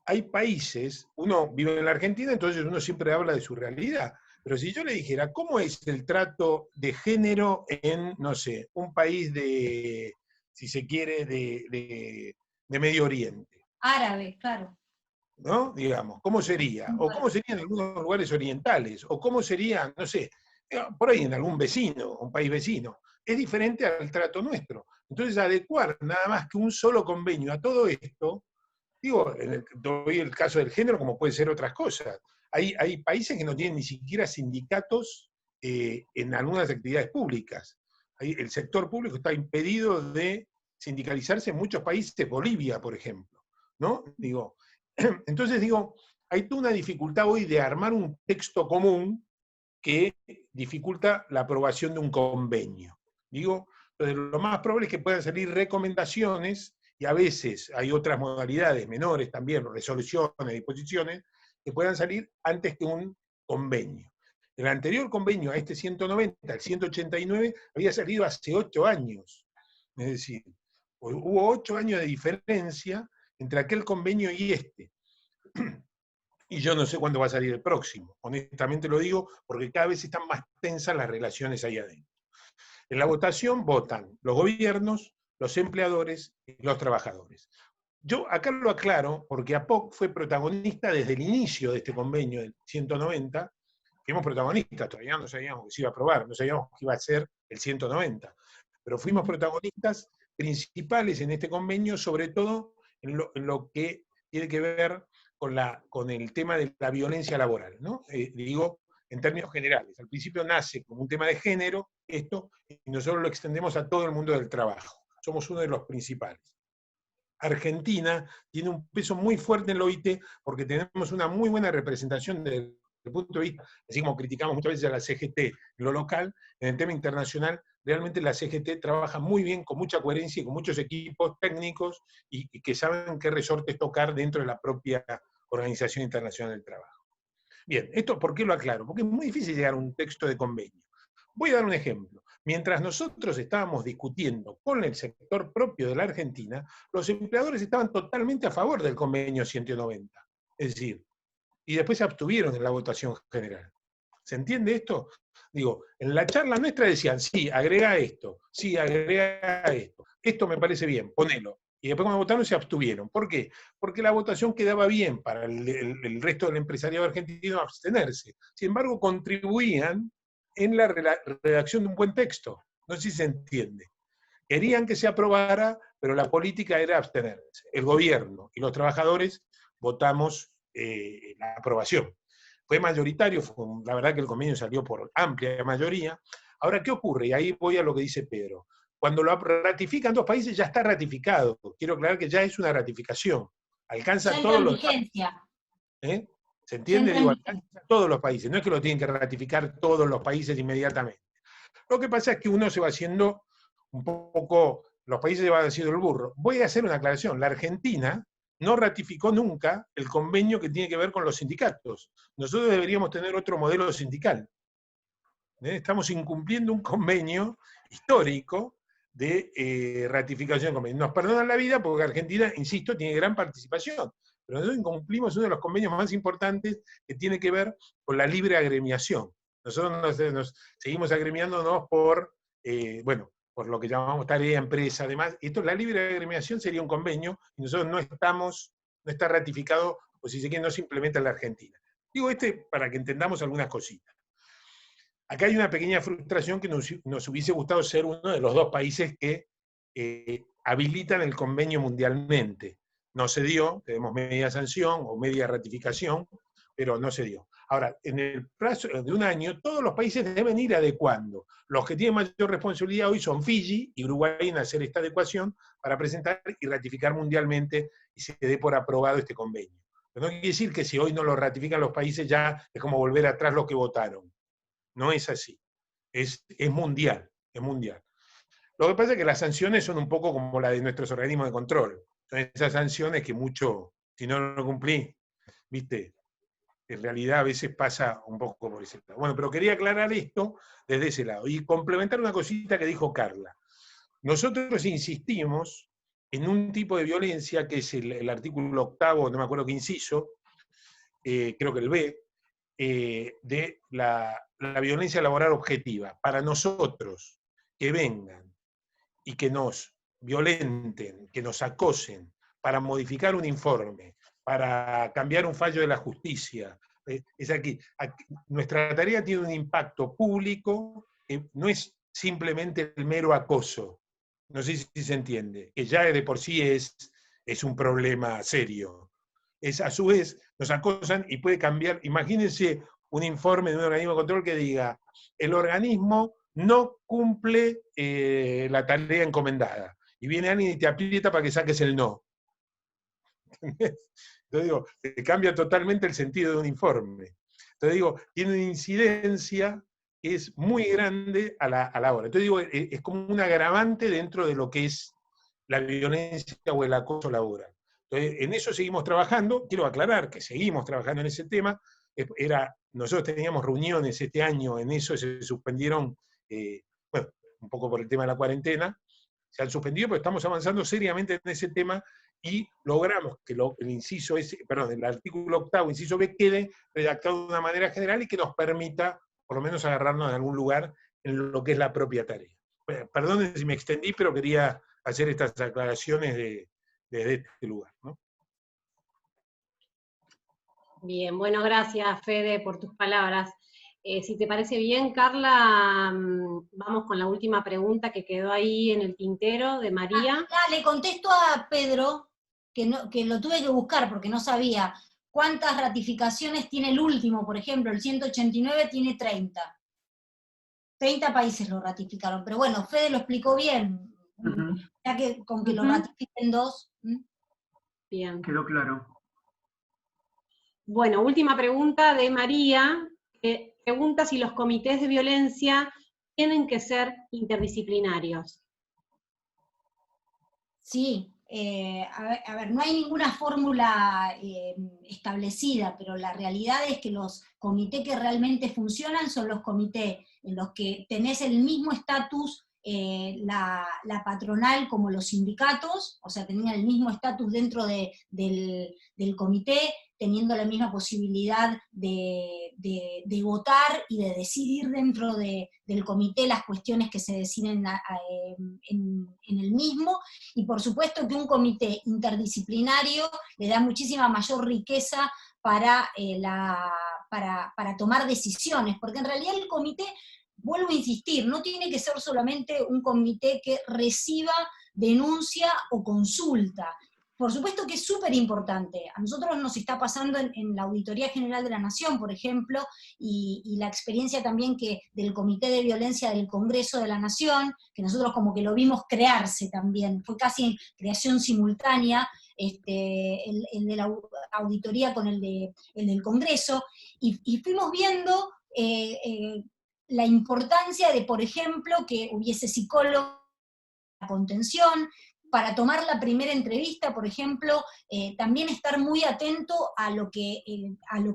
hay países, uno vive en la Argentina, entonces uno siempre habla de su realidad. Pero si yo le dijera, ¿cómo es el trato de género en, no sé, un país de, si se quiere, de Medio Oriente? Árabe, claro. ¿No? Digamos, ¿cómo sería? O cómo sería en algunos lugares orientales, o cómo sería, no sé, por ahí en algún vecino, un país vecino. Es diferente al trato nuestro. Entonces, adecuar nada más que un solo convenio a todo esto, digo, doy el caso del género como puede ser otras cosas. Hay países que no tienen ni siquiera sindicatos en algunas actividades públicas. El sector público está impedido de sindicalizarse en muchos países, Bolivia, por ejemplo, ¿no? Digo, entonces digo, hay toda una dificultad hoy de armar un texto común que dificulta la aprobación de un convenio. Digo, entonces lo más probable es que puedan salir recomendaciones, y a veces hay otras modalidades menores también, resoluciones, disposiciones, que puedan salir antes que un convenio. El anterior convenio a este 190, el 189, había salido hace 8 años. Es decir, hubo 8 años de diferencia entre aquel convenio y este. Y yo no sé cuándo va a salir el próximo. Honestamente lo digo, porque cada vez están más tensas las relaciones ahí adentro. En la votación votan los gobiernos, los empleadores y los trabajadores. Yo acá lo aclaro porque APOC fue protagonista desde el inicio de este convenio del 190, fuimos protagonistas, todavía no sabíamos que se iba a aprobar, no sabíamos que iba a ser el 190, pero fuimos protagonistas principales en este convenio, sobre todo en lo que tiene que ver con el tema de la violencia laboral, ¿no? Digo, en términos generales. Al principio nace como un tema de género, esto, y nosotros lo extendemos a todo el mundo del trabajo. Somos uno de los principales. Argentina tiene un peso muy fuerte en la OIT porque tenemos una muy buena representación del el punto de vista, así como criticamos muchas veces a la CGT en lo local, en el tema internacional, realmente la CGT trabaja muy bien, con mucha coherencia y con muchos equipos técnicos y que saben qué resortes tocar dentro de la propia Organización Internacional del Trabajo. Bien, ¿esto por qué lo aclaro? Porque es muy difícil llegar a un texto de convenio. Voy a dar un ejemplo. Mientras nosotros estábamos discutiendo con el sector propio de la Argentina, los empleadores estaban totalmente a favor del convenio 190. Es decir, y después se abstuvieron en la votación general. ¿Se entiende esto? Digo, en la charla nuestra decían, sí, agrega esto, sí, agrega esto me parece bien, ponelo. Y después cuando votaron se abstuvieron. ¿Por qué? Porque la votación quedaba bien para el resto del empresariado argentino abstenerse. Sin embargo, contribuían en la redacción de un buen texto. No sé si se entiende. Querían que se aprobara, pero la política era abstenerse. El gobierno y los trabajadores votamos la aprobación. Fue mayoritario, la verdad que el convenio salió por amplia mayoría. Ahora, ¿qué ocurre? Y ahí voy a lo que dice Pedro. Cuando lo ratifican dos países ya está ratificado. Quiero aclarar que ya es una ratificación. Alcanza ya todos los... vigencia. ¿Se entiende? Digo, alcanza todos los países. No es que lo tienen que ratificar todos los países inmediatamente. Lo que pasa es que uno se va haciendo un poco... Los países se van haciendo el burro. Voy a hacer una aclaración. La Argentina no ratificó nunca el convenio que tiene que ver con los sindicatos. Nosotros deberíamos tener otro modelo sindical. Estamos incumpliendo un convenio histórico de ratificación de convenio. Nos perdonan la vida porque Argentina, insisto, tiene gran participación, pero nosotros incumplimos uno de los convenios más importantes que tiene que ver con la libre agremiación. Nosotros nos seguimos agremiándonos por, por lo que llamamos tarea, empresa, además. Esto, la libre agremiación sería un convenio, y nosotros no está ratificado, o si se quiere, no se implementa en la Argentina. Digo para que entendamos algunas cositas. Acá hay una pequeña frustración que nos hubiese gustado ser uno de los dos países que habilitan el convenio mundialmente. No se dio, tenemos media sanción o media ratificación, pero no se dio. Ahora, en el plazo de un año, todos los países deben ir adecuando. Los que tienen mayor responsabilidad hoy son Fiji y Uruguay en hacer esta adecuación para presentar y ratificar mundialmente y se dé por aprobado este convenio. Pero no quiere decir que si hoy no lo ratifican los países ya es como volver atrás los que votaron. No es así. Es mundial, es mundial. Lo que pasa es que las sanciones son un poco como la de nuestros organismos de control. Son esas sanciones que mucho, si no lo cumplí, viste, en realidad a veces pasa un poco por ese lado. Bueno, pero quería aclarar esto desde ese lado. Y complementar una cosita que dijo Carla. Nosotros insistimos en un tipo de violencia que es el artículo 8º, no me acuerdo qué inciso, creo que el B, de la violencia laboral objetiva. Para nosotros, que vengan y que nos violenten, que nos acosen, para modificar un informe, para cambiar un fallo de la justicia, es aquí. Nuestra tarea tiene un impacto público que no es simplemente el mero acoso. No sé si se entiende, que ya de por sí es un problema serio. A su vez, nos acosan y puede cambiar. Imagínense un informe de un organismo de control que diga, el organismo no cumple la tarea encomendada. Y viene alguien y te aprieta para que saques el no. ¿Entendés? Entonces digo, cambia totalmente el sentido de un informe. Entonces digo, tiene una incidencia que es muy grande a la hora. Entonces digo, es como un agravante dentro de lo que es la violencia o el acoso laboral. Entonces, en eso seguimos trabajando. Quiero aclarar que seguimos trabajando en ese tema. Nosotros teníamos reuniones este año, en eso se suspendieron, un poco por el tema de la cuarentena, se han suspendido, pero estamos avanzando seriamente en ese tema y logramos que el artículo 8º, inciso B, quede redactado de una manera general y que nos permita, por lo menos, agarrarnos en algún lugar en lo que es la propia tarea. Perdonen si me extendí, pero quería hacer estas aclaraciones desde este lugar, ¿no? Bien, bueno, gracias, Fede, por tus palabras. Si te parece bien, Carla, vamos con la última pregunta que quedó ahí en el tintero de María. Le contesto a Pedro, que lo tuve que buscar porque no sabía cuántas ratificaciones tiene el último, por ejemplo, el 189 tiene 30. 30 países lo ratificaron, pero bueno, Fede lo explicó bien, ya que con que lo ratifiquen 2. Bien. Quedó claro. Bueno, última pregunta de María, que pregunta si los comités de violencia tienen que ser interdisciplinarios. Sí, a ver, no hay ninguna fórmula establecida, pero la realidad es que los comités que realmente funcionan son los comités en los que tenés el mismo estatus la patronal como los sindicatos, o sea, tenían el mismo estatus dentro del comité, teniendo la misma posibilidad de votar y de decidir dentro del comité las cuestiones que se deciden en el mismo, y por supuesto que un comité interdisciplinario le da muchísima mayor riqueza para tomar decisiones, porque en realidad el comité, vuelvo a insistir, no tiene que ser solamente un comité que reciba denuncia o consulta. Por supuesto que es súper importante. A nosotros nos está pasando en la Auditoría General de la Nación, por ejemplo, y la experiencia también del Comité de Violencia del Congreso de la Nación, que nosotros como que lo vimos crearse también, fue casi en creación simultánea, el de la auditoría con el del Congreso, y fuimos viendo la importancia de, por ejemplo, que hubiese psicólogos de contención. Para tomar la primera entrevista, por ejemplo, también estar muy atento a lo que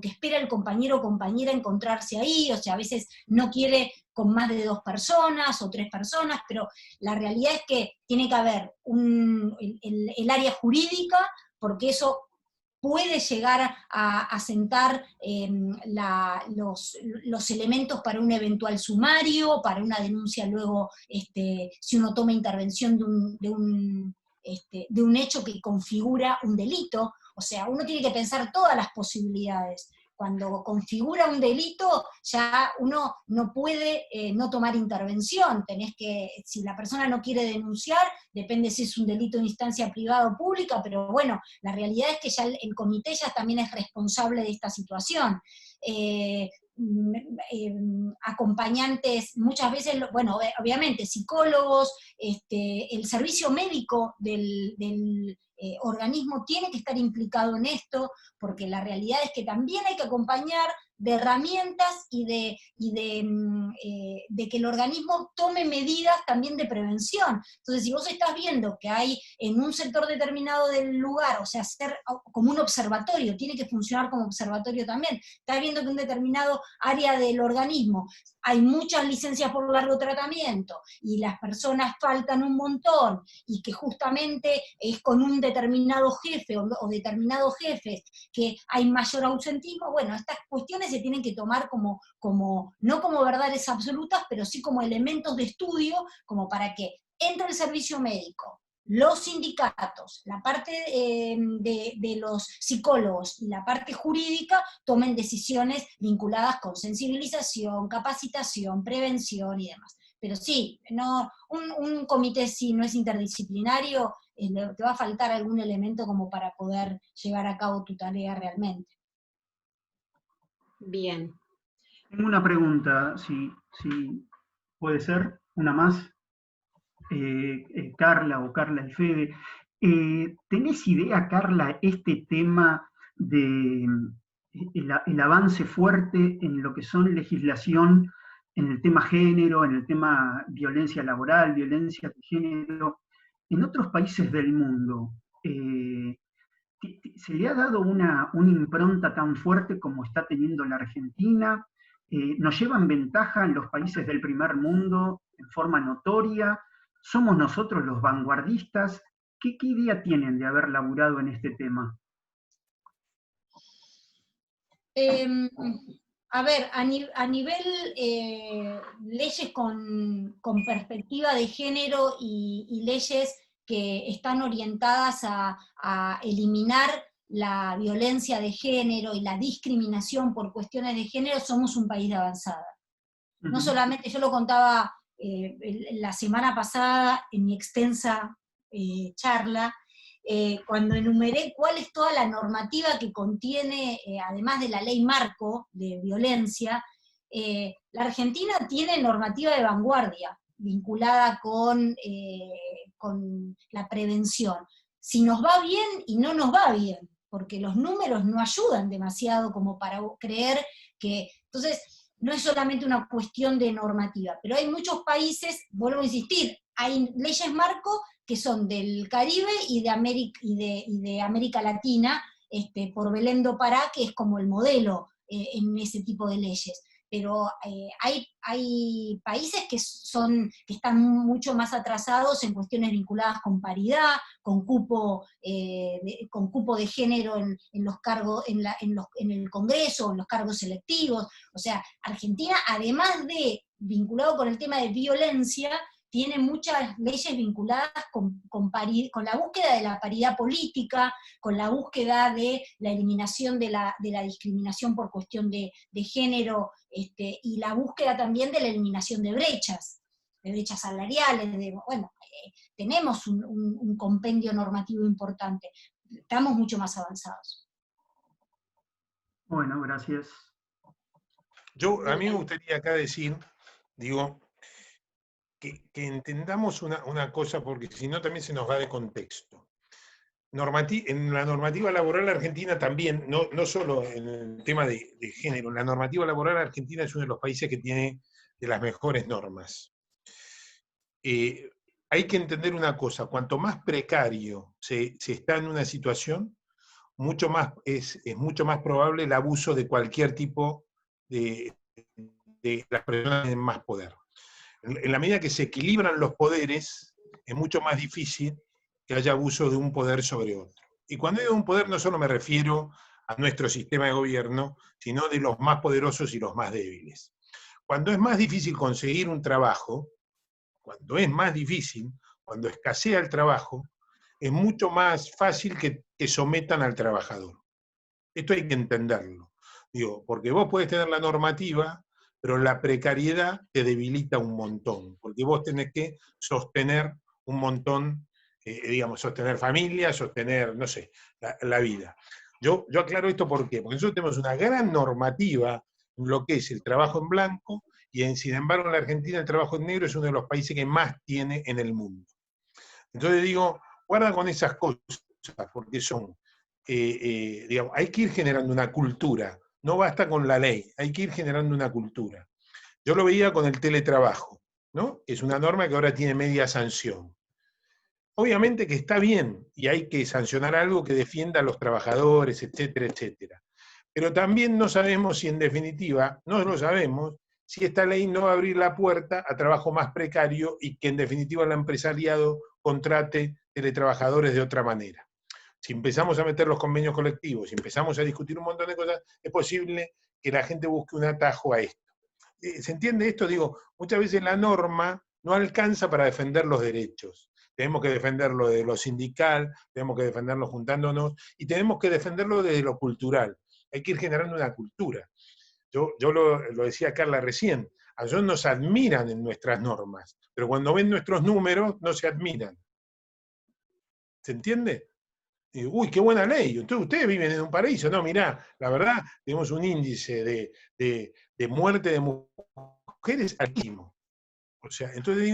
espera el compañero o compañera encontrarse ahí, o sea, a veces no quiere con más de 2 personas o 3 personas, pero la realidad es que tiene que haber el área jurídica, porque eso puede llegar a sentar los elementos para un eventual sumario, para una denuncia luego, si uno toma intervención de un hecho que configura un delito. O sea, uno tiene que pensar todas las posibilidades. Cuando configura un delito, ya uno no puede no tomar intervención. Tenés que, si la persona no quiere denunciar, depende si es un delito en instancia privada o pública, pero bueno, la realidad es que ya el comité ya también es responsable de esta situación. Acompañantes, muchas veces, bueno, obviamente, psicólogos, el servicio médico del organismo tiene que estar implicado en esto, porque la realidad es que también hay que acompañar de herramientas y de que el organismo tome medidas también de prevención. Entonces, si vos estás viendo que hay en un sector determinado del lugar, o sea, ser como un observatorio, tiene que funcionar como observatorio también, estás viendo que en un determinado área del organismo hay muchas licencias por largo tratamiento, y las personas faltan un montón, y que justamente es con un determinado jefe o determinados jefes que hay mayor ausentismo, bueno, estas cuestiones se tienen que tomar no como verdades absolutas, pero sí como elementos de estudio, como para que entre el servicio médico, los sindicatos, la parte de los psicólogos y la parte jurídica tomen decisiones vinculadas con sensibilización, capacitación, prevención y demás. Pero sí, no, un comité si no es interdisciplinario, te va a faltar algún elemento como para poder llevar a cabo tu tarea realmente. Bien. Tengo una pregunta, si puede ser, una más. Carla y Fede. ¿Tenés idea, Carla, este tema de el avance fuerte en lo que son legislación en el tema género, en el tema violencia laboral, violencia de género, en otros países del mundo? ¿Se le ha dado una impronta tan fuerte como está teniendo la Argentina? ¿Nos llevan ventaja en los países del primer mundo en forma notoria? ¿Somos nosotros los vanguardistas? ¿Qué idea tienen de haber laburado en este tema? A ver, a nivel leyes con perspectiva de género y leyes que están orientadas a eliminar la violencia de género y la discriminación por cuestiones de género, somos un país de avanzada. No solamente, yo lo contaba la semana pasada en mi extensa charla, cuando enumeré cuál es toda la normativa que contiene, además de la ley marco de violencia, la Argentina tiene normativa de vanguardia vinculada con la prevención. Si nos va bien y no nos va bien, porque los números no ayudan demasiado como para creer que... Entonces, no es solamente una cuestión de normativa, pero hay muchos países, vuelvo a insistir, hay leyes marco que son del Caribe y de América Latina, por Belém do Pará, que es como el modelo en ese tipo de leyes. Pero hay países que están mucho más atrasados en cuestiones vinculadas con paridad, con cupo de género en los cargos, en el Congreso, en los cargos selectivos. O sea, Argentina, además de vinculado con el tema de violencia, tiene muchas leyes vinculadas con la búsqueda de la paridad política, con la búsqueda de la eliminación de la discriminación por cuestión de género, y la búsqueda también de la eliminación de brechas salariales. Tenemos un compendio normativo importante, estamos mucho más avanzados. Bueno, gracias. A mí me gustaría acá decir, digo, que entendamos una cosa, porque si no también se nos va de contexto. En la normativa laboral argentina también, no solo en el tema de género, la normativa laboral argentina es uno de los países que tiene de las mejores normas. Hay que entender una cosa, cuanto más precario se está en una situación, es mucho más probable el abuso de cualquier tipo de las personas que tienen más poder. En la medida que se equilibran los poderes, es mucho más difícil que haya abuso de un poder sobre otro. Y cuando digo un poder no solo me refiero a nuestro sistema de gobierno, sino de los más poderosos y los más débiles. Cuando es más difícil conseguir un trabajo, cuando escasea el trabajo, es mucho más fácil que sometan al trabajador. Esto hay que entenderlo. Porque vos podés tener la normativa, pero la precariedad te debilita un montón, porque vos tenés que sostener un montón, sostener familia, sostener, no sé, la vida. Yo aclaro esto ¿por qué? Porque nosotros tenemos una gran normativa en lo que es el trabajo en blanco, y sin embargo en la Argentina el trabajo en negro es uno de los países que más tiene en el mundo. Entonces digo, guarda con esas cosas, porque hay que ir generando una cultura. No basta con la ley, hay que ir generando una cultura. Yo lo veía con el teletrabajo, ¿no? Es una norma que ahora tiene media sanción. Obviamente que está bien, y hay que sancionar algo que defienda a los trabajadores, etcétera, etcétera. Pero también no sabemos si en definitiva, no lo sabemos, si esta ley no va a abrir la puerta a trabajo más precario y que en definitiva el empresariado contrate teletrabajadores de otra manera. Si empezamos a meter los convenios colectivos, si empezamos a discutir un montón de cosas, es posible que la gente busque un atajo a esto. ¿Se entiende esto? Muchas veces la norma no alcanza para defender los derechos. Tenemos que defenderlo de lo sindical, tenemos que defenderlo juntándonos, y tenemos que defenderlo desde lo cultural. Hay que ir generando una cultura. Yo lo decía Carla recién, a nosotros nos admiran en nuestras normas, pero cuando ven nuestros números no se admiran. ¿Se entiende? Uy, qué buena ley, ustedes viven en un paraíso. No, mirá, la verdad, tenemos un índice de muerte de mujeres altísimo. O sea, entonces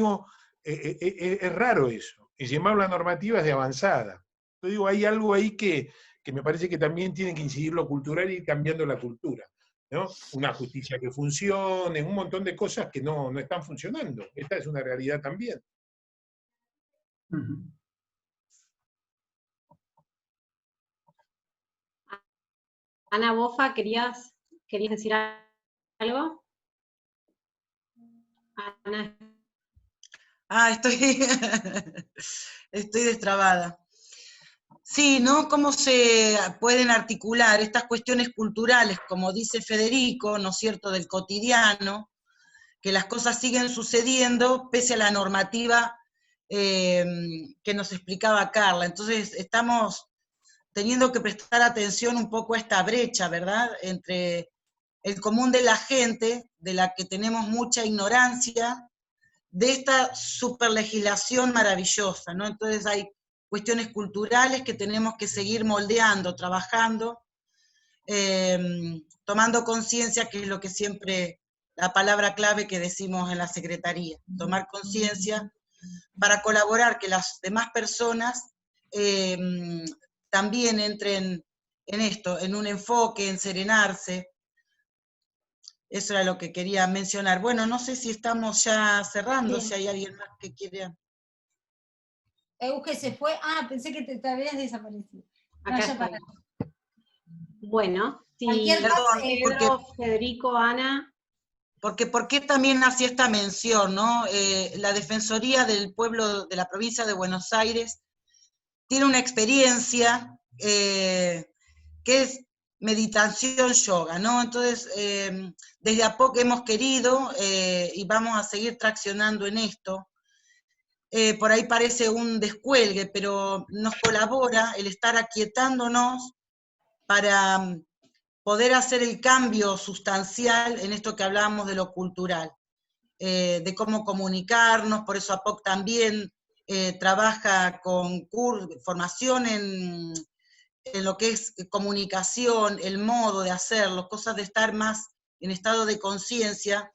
es raro eso. Y sin embargo la normativa es de avanzada. Entonces hay algo ahí que me parece que también tiene que incidir lo cultural y ir cambiando la cultura, ¿no? Una justicia que funcione, un montón de cosas que no están funcionando. Esta es una realidad también. Uh-huh. Ana Bofa, ¿querías decir algo? Ana. Estoy destrabada. Sí, ¿no? ¿Cómo se pueden articular estas cuestiones culturales, como dice Federico, ¿no es cierto?, del cotidiano, que las cosas siguen sucediendo pese a la normativa que nos explicaba Carla. Entonces estamos teniendo que prestar atención un poco a esta brecha, ¿verdad?, entre el común de la gente, de la que tenemos mucha ignorancia, de esta superlegislación maravillosa, ¿no? Entonces hay cuestiones culturales que tenemos que seguir moldeando, trabajando, tomando conciencia, que es lo que siempre, la palabra clave que decimos en la Secretaría, tomar conciencia para colaborar, que las demás personas también entren esto, en un enfoque, en serenarse. Eso era lo que quería mencionar. Bueno, no sé si estamos ya cerrando, Bien. si hay alguien más que quiera. Euge se fue. Ah, pensé que te habías desaparecido. No, Acá ya estoy. para. Bueno, si Cualquier Perdón, cosa, Pedro, Federico, Ana. Porque ¿por qué también hacía esta mención, ¿no? La Defensoría del Pueblo de la provincia de Buenos Aires tiene una experiencia que es meditación yoga, ¿no? Entonces, desde APOC hemos querido y vamos a seguir traccionando en esto. Por ahí parece un descuelgue, pero nos colabora el estar aquietándonos para poder hacer el cambio sustancial en esto que hablábamos de lo cultural, de cómo comunicarnos. Por eso APOC también trabaja con formación en lo que es comunicación, el modo de hacerlo, cosas de estar más en estado de conciencia,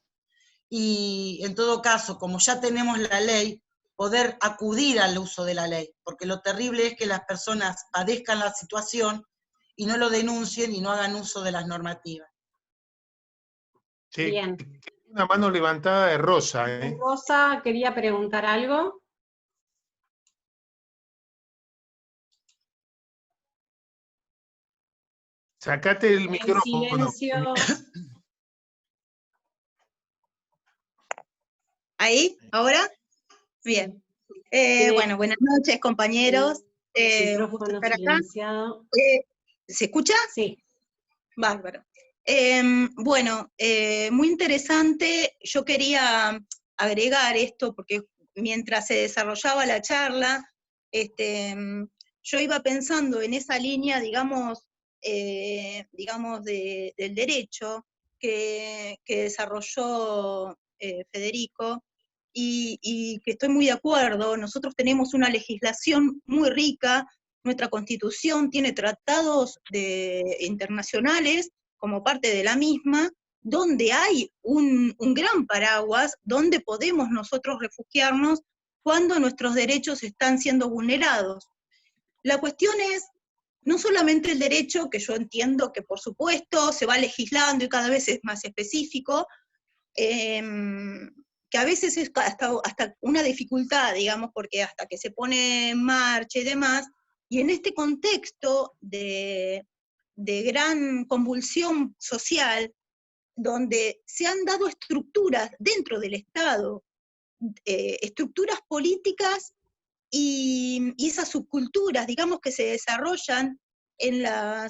y en todo caso, como ya tenemos la ley, poder acudir al uso de la ley, porque lo terrible es que las personas padezcan la situación y no lo denuncien y no hagan uso de las normativas. Sí, Bien. una mano levantada de Rosa, Rosa quería preguntar algo. Sacate el El micrófono. silencio. ¿Ahí? ¿Ahora? Bien. Bueno, buenas noches, compañeros. Un gusto Micrófono estar acá. silenciado. ¿Se escucha? Sí. Bárbaro. Bueno, muy interesante. Yo quería agregar esto porque mientras se desarrollaba la charla, yo iba pensando en esa línea, digamos, del derecho que desarrolló Federico, y que estoy muy de acuerdo. Nosotros tenemos una legislación muy rica. Nuestra Constitución tiene tratados internacionales como parte de la misma, donde hay un gran paraguas, donde podemos nosotros refugiarnos cuando nuestros derechos están siendo vulnerados. La cuestión es no solamente el derecho, que yo entiendo que por supuesto se va legislando y cada vez es más específico, que a veces es hasta una dificultad, digamos, porque hasta que se pone en marcha y demás, y en este contexto de gran convulsión social, donde se han dado estructuras dentro del Estado, estructuras políticas y esas subculturas, digamos, que se desarrollan en la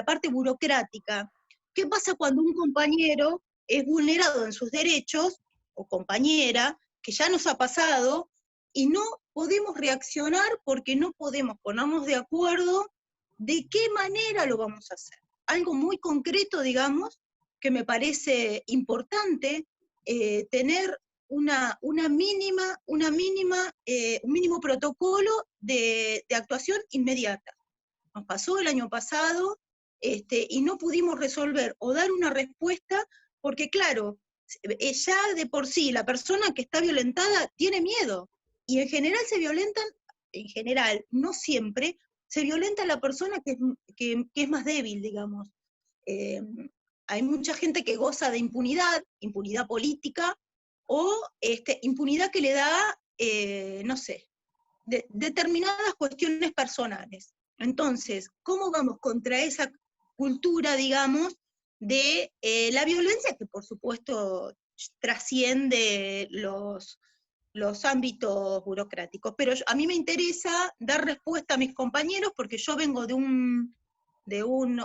parte burocrática. ¿Qué pasa cuando un compañero es vulnerado en sus derechos, o compañera, que ya nos ha pasado, y no podemos reaccionar porque no podemos ponernos de acuerdo de qué manera lo vamos a hacer? Algo muy concreto, digamos, que me parece importante tener un mínimo protocolo de actuación inmediata. Nos pasó el año pasado y no pudimos resolver o dar una respuesta porque, claro, ya de por sí la persona que está violentada tiene miedo, y en general no siempre, se violenta a la persona que es más débil, digamos. Hay mucha gente que goza de impunidad política, o impunidad que le da, no sé, determinadas cuestiones personales. Entonces, ¿cómo vamos contra esa cultura, digamos, de la violencia, que por supuesto trasciende los ámbitos burocráticos? Pero a mí me interesa dar respuesta a mis compañeros porque yo vengo de un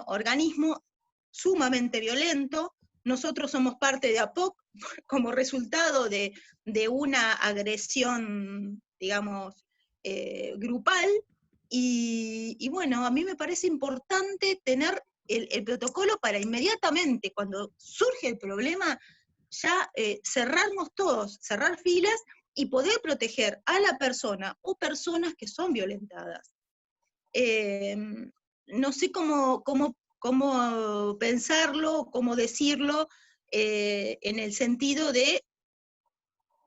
organismo sumamente violento. Nosotros somos parte de APOC como resultado de una agresión, digamos, grupal, y bueno, a mí me parece importante tener el protocolo para inmediatamente, cuando surge el problema, ya cerrarnos todos, cerrar filas y poder proteger a la persona o personas que son violentadas. No sé cómo pensarlo, cómo decirlo, en el sentido de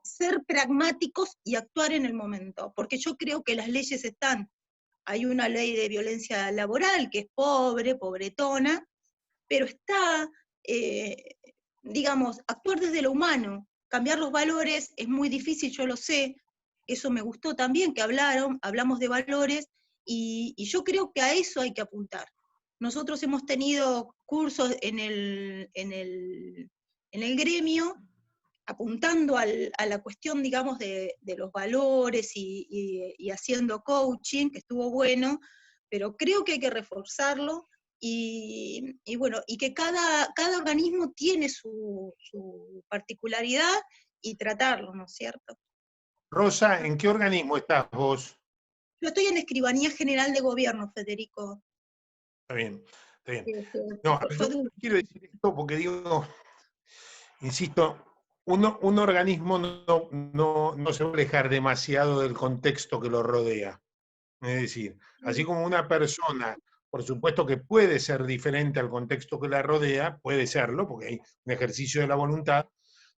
ser pragmáticos y actuar en el momento, porque yo creo que las leyes están, hay una ley de violencia laboral que es pobre, pobretona, pero está, digamos, actuar desde lo humano, cambiar los valores es muy difícil, yo lo sé, eso me gustó también que hablamos de valores, y yo creo que a eso hay que apuntar. Nosotros hemos tenido cursos en el gremio, apuntando a la cuestión, digamos, de los valores y haciendo coaching, que estuvo bueno, pero creo que hay que reforzarlo, y bueno, y que cada organismo tiene su particularidad, y tratarlo, ¿no es cierto? Rosa, ¿en qué organismo estás vos? Yo estoy en Escribanía General de Gobierno, Federico. Está bien, está bien. Este, No, yo quiero decir esto porque digo, insisto, un organismo no se va a alejar demasiado del contexto que lo rodea. Es decir, así como una persona, por supuesto que puede ser diferente al contexto que la rodea, puede serlo, porque hay un ejercicio de la voluntad,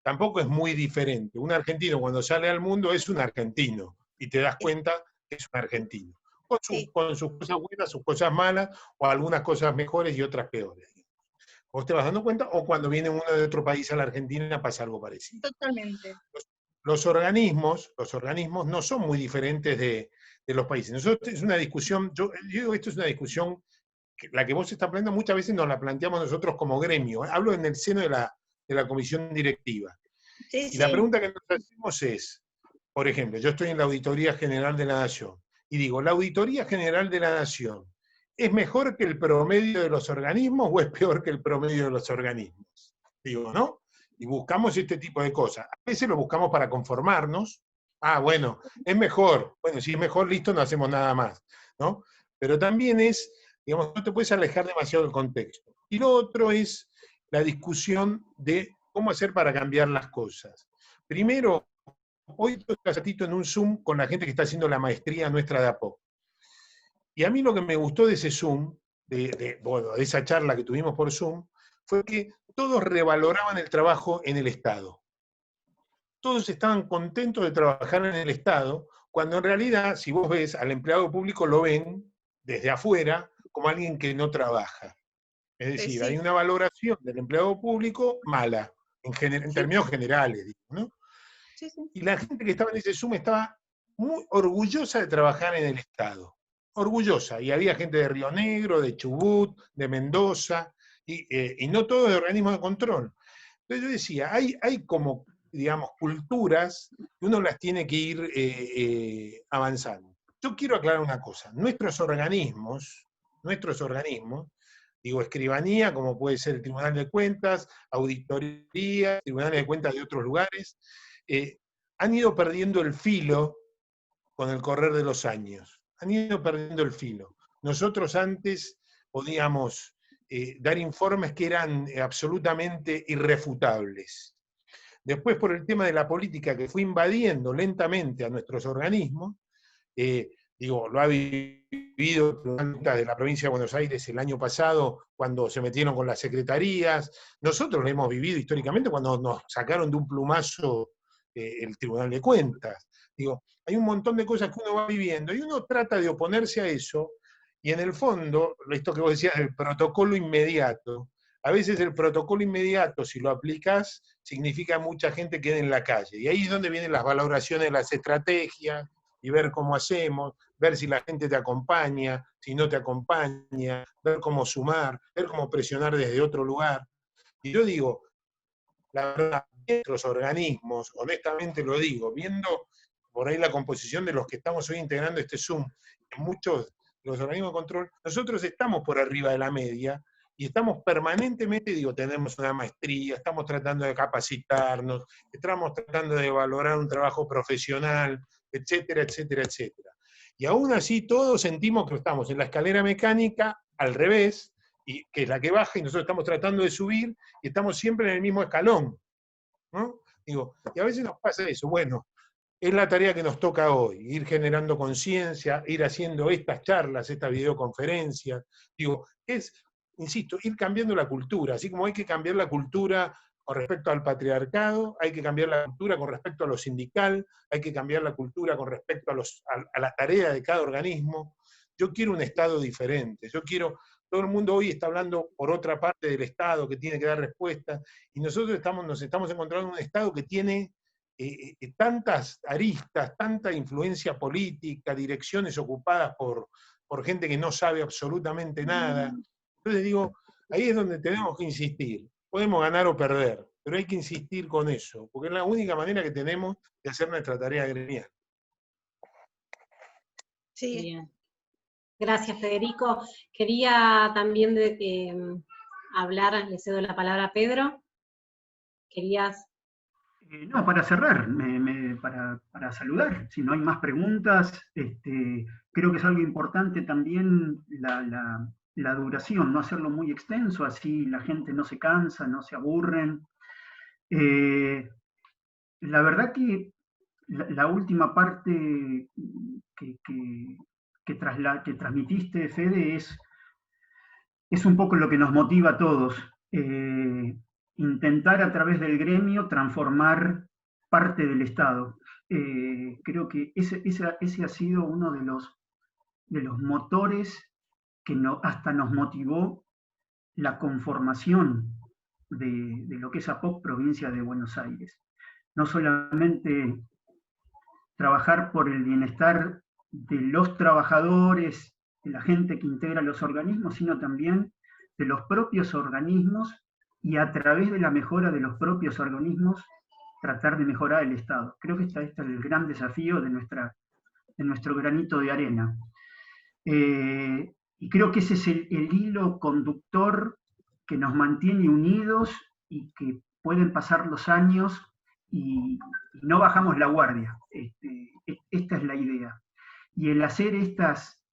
tampoco es muy diferente. Un argentino cuando sale al mundo es un argentino, y te das cuenta que es un argentino, con sus cosas buenas, sus cosas malas, o algunas cosas mejores y otras peores. Vos te vas dando cuenta, o cuando viene uno de otro país a la Argentina pasa algo parecido. Totalmente. Los organismos no son muy diferentes de los países. Nosotros es una discusión, yo digo, esto es una discusión, la que vos estás planteando muchas veces nos la planteamos nosotros como gremio. Hablo en el seno de la comisión directiva. Sí, y la pregunta que nos hacemos es, por ejemplo, yo estoy en la Auditoría General de la Nación, y digo, ¿la Auditoría General de la Nación es mejor que el promedio de los organismos o es peor que el promedio de los organismos? Digo, ¿no? Y buscamos este tipo de cosas. A veces lo buscamos para conformarnos. Ah, bueno, es mejor. Bueno, si es mejor, listo, no hacemos nada más, ¿no? Pero también es, digamos, no te puedes alejar demasiado del contexto. Y lo otro es la discusión de cómo hacer para cambiar las cosas. Primero, hoy estoy un ratito en un Zoom con la gente que está haciendo la maestría nuestra de APOC. Y a mí lo que me gustó de ese Zoom, de esa charla que tuvimos por Zoom, fue que todos revaloraban el trabajo en el Estado. Todos estaban contentos de trabajar en el Estado, cuando en realidad, si vos ves al empleado público, lo ven desde afuera como alguien que no trabaja. Es decir, hay una valoración del empleado público mala, en términos generales, ¿no? Sí, sí. Y la gente que estaba en ese Zoom estaba muy orgullosa de trabajar en el Estado. Orgullosa. Y había gente de Río Negro, de Chubut, de Mendoza, y no todo de organismos de control. Entonces yo decía, hay como, digamos, culturas que uno las tiene que ir avanzando. Yo quiero aclarar una cosa. Nuestros organismos, digo, escribanía, como puede ser el Tribunal de Cuentas, auditoría, tribunales de cuentas de otros lugares, han ido perdiendo el filo con el correr de los años. Han ido perdiendo el filo. Nosotros antes podíamos dar informes que eran absolutamente irrefutables. Después, por el tema de la política que fue invadiendo lentamente a nuestros organismos, lo ha vivido el Tribunal de la Provincia de Buenos Aires el año pasado, cuando se metieron con las secretarías. Nosotros lo hemos vivido históricamente cuando nos sacaron de un plumazo el Tribunal de Cuentas. Hay un montón de cosas que uno va viviendo y uno trata de oponerse a eso, y en el fondo, esto que vos decías, el protocolo inmediato, a veces el protocolo inmediato, si lo aplicás, significa mucha gente quede en la calle. Y ahí es donde vienen las valoraciones de las estrategias, y ver cómo hacemos, ver si la gente te acompaña, si no te acompaña, ver cómo sumar, ver cómo presionar desde otro lugar. Y yo digo, la verdad, nuestros organismos, honestamente lo digo, viendo por ahí la composición de los que estamos hoy integrando este Zoom, en muchos de los organismos de control, nosotros estamos por arriba de la media, y estamos permanentemente, tenemos una maestría, estamos tratando de capacitarnos, estamos tratando de valorar un trabajo profesional, etcétera, etcétera, etcétera. Y aún así todos sentimos que estamos en la escalera mecánica al revés, y que es la que baja, y nosotros estamos tratando de subir, y estamos siempre en el mismo escalón, ¿no? Y a veces nos pasa eso. Bueno, es la tarea que nos toca hoy, ir generando conciencia, ir haciendo estas charlas, estas videoconferencias. Insisto, ir cambiando la cultura, así como hay que cambiar la cultura con respecto al patriarcado, hay que cambiar la cultura con respecto a lo sindical, hay que cambiar la cultura con respecto a la tarea de cada organismo. yo quiero un Estado diferente, todo el mundo hoy está hablando por otra parte del Estado que tiene que dar respuesta, y nosotros nos estamos encontrando un Estado que tiene tantas aristas, tanta influencia política, direcciones ocupadas por gente que no sabe absolutamente nada. Entonces digo, ahí es donde tenemos que insistir. Podemos ganar o perder, pero hay que insistir con eso, porque es la única manera que tenemos de hacer nuestra tarea gremial. Sí. Bien. Gracias, Federico. Quería también hablar, le cedo la palabra a Pedro. ¿Querías? No, para cerrar, para saludar, si no hay más preguntas, creo que es algo importante también la duración, no hacerlo muy extenso, así la gente no se cansa, no se aburren. La verdad que la última parte que transmitiste, Fede, es un poco lo que nos motiva a todos. Intentar a través del gremio transformar parte del Estado. Creo que ese ha sido uno de los motores que hasta nos motivó la conformación de lo que es APOC Provincia de Buenos Aires. No solamente trabajar por el bienestar de los trabajadores, de la gente que integra los organismos, sino también de los propios organismos, y a través de la mejora de los propios organismos tratar de mejorar el Estado. Creo que este es el gran desafío de nuestro granito de arena. Y creo que ese es el hilo conductor que nos mantiene unidos y que pueden pasar los años y no bajamos la guardia. Esta es la idea. Y el hacer estas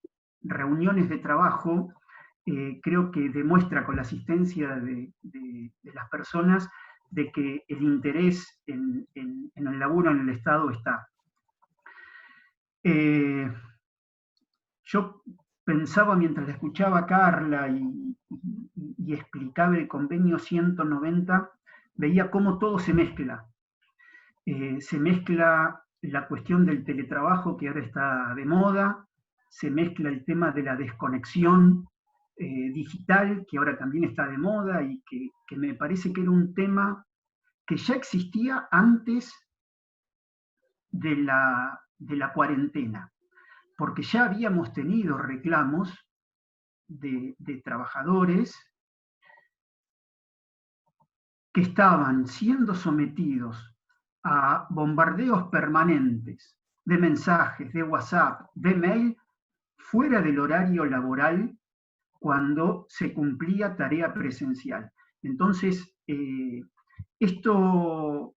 reuniones de trabajo creo que demuestra con la asistencia de las personas de que el interés en el laburo en el Estado está. Yo pensaba mientras la escuchaba a Carla y explicaba el convenio 190, veía cómo todo se mezcla. Se mezcla la cuestión del teletrabajo, que ahora está de moda, se mezcla el tema de la desconexión digital, que ahora también está de moda, y que me parece que era un tema que ya existía antes de la cuarentena, porque ya habíamos tenido reclamos de trabajadores que estaban siendo sometidos a bombardeos permanentes de mensajes, de WhatsApp, de mail, fuera del horario laboral cuando se cumplía tarea presencial. Entonces, esto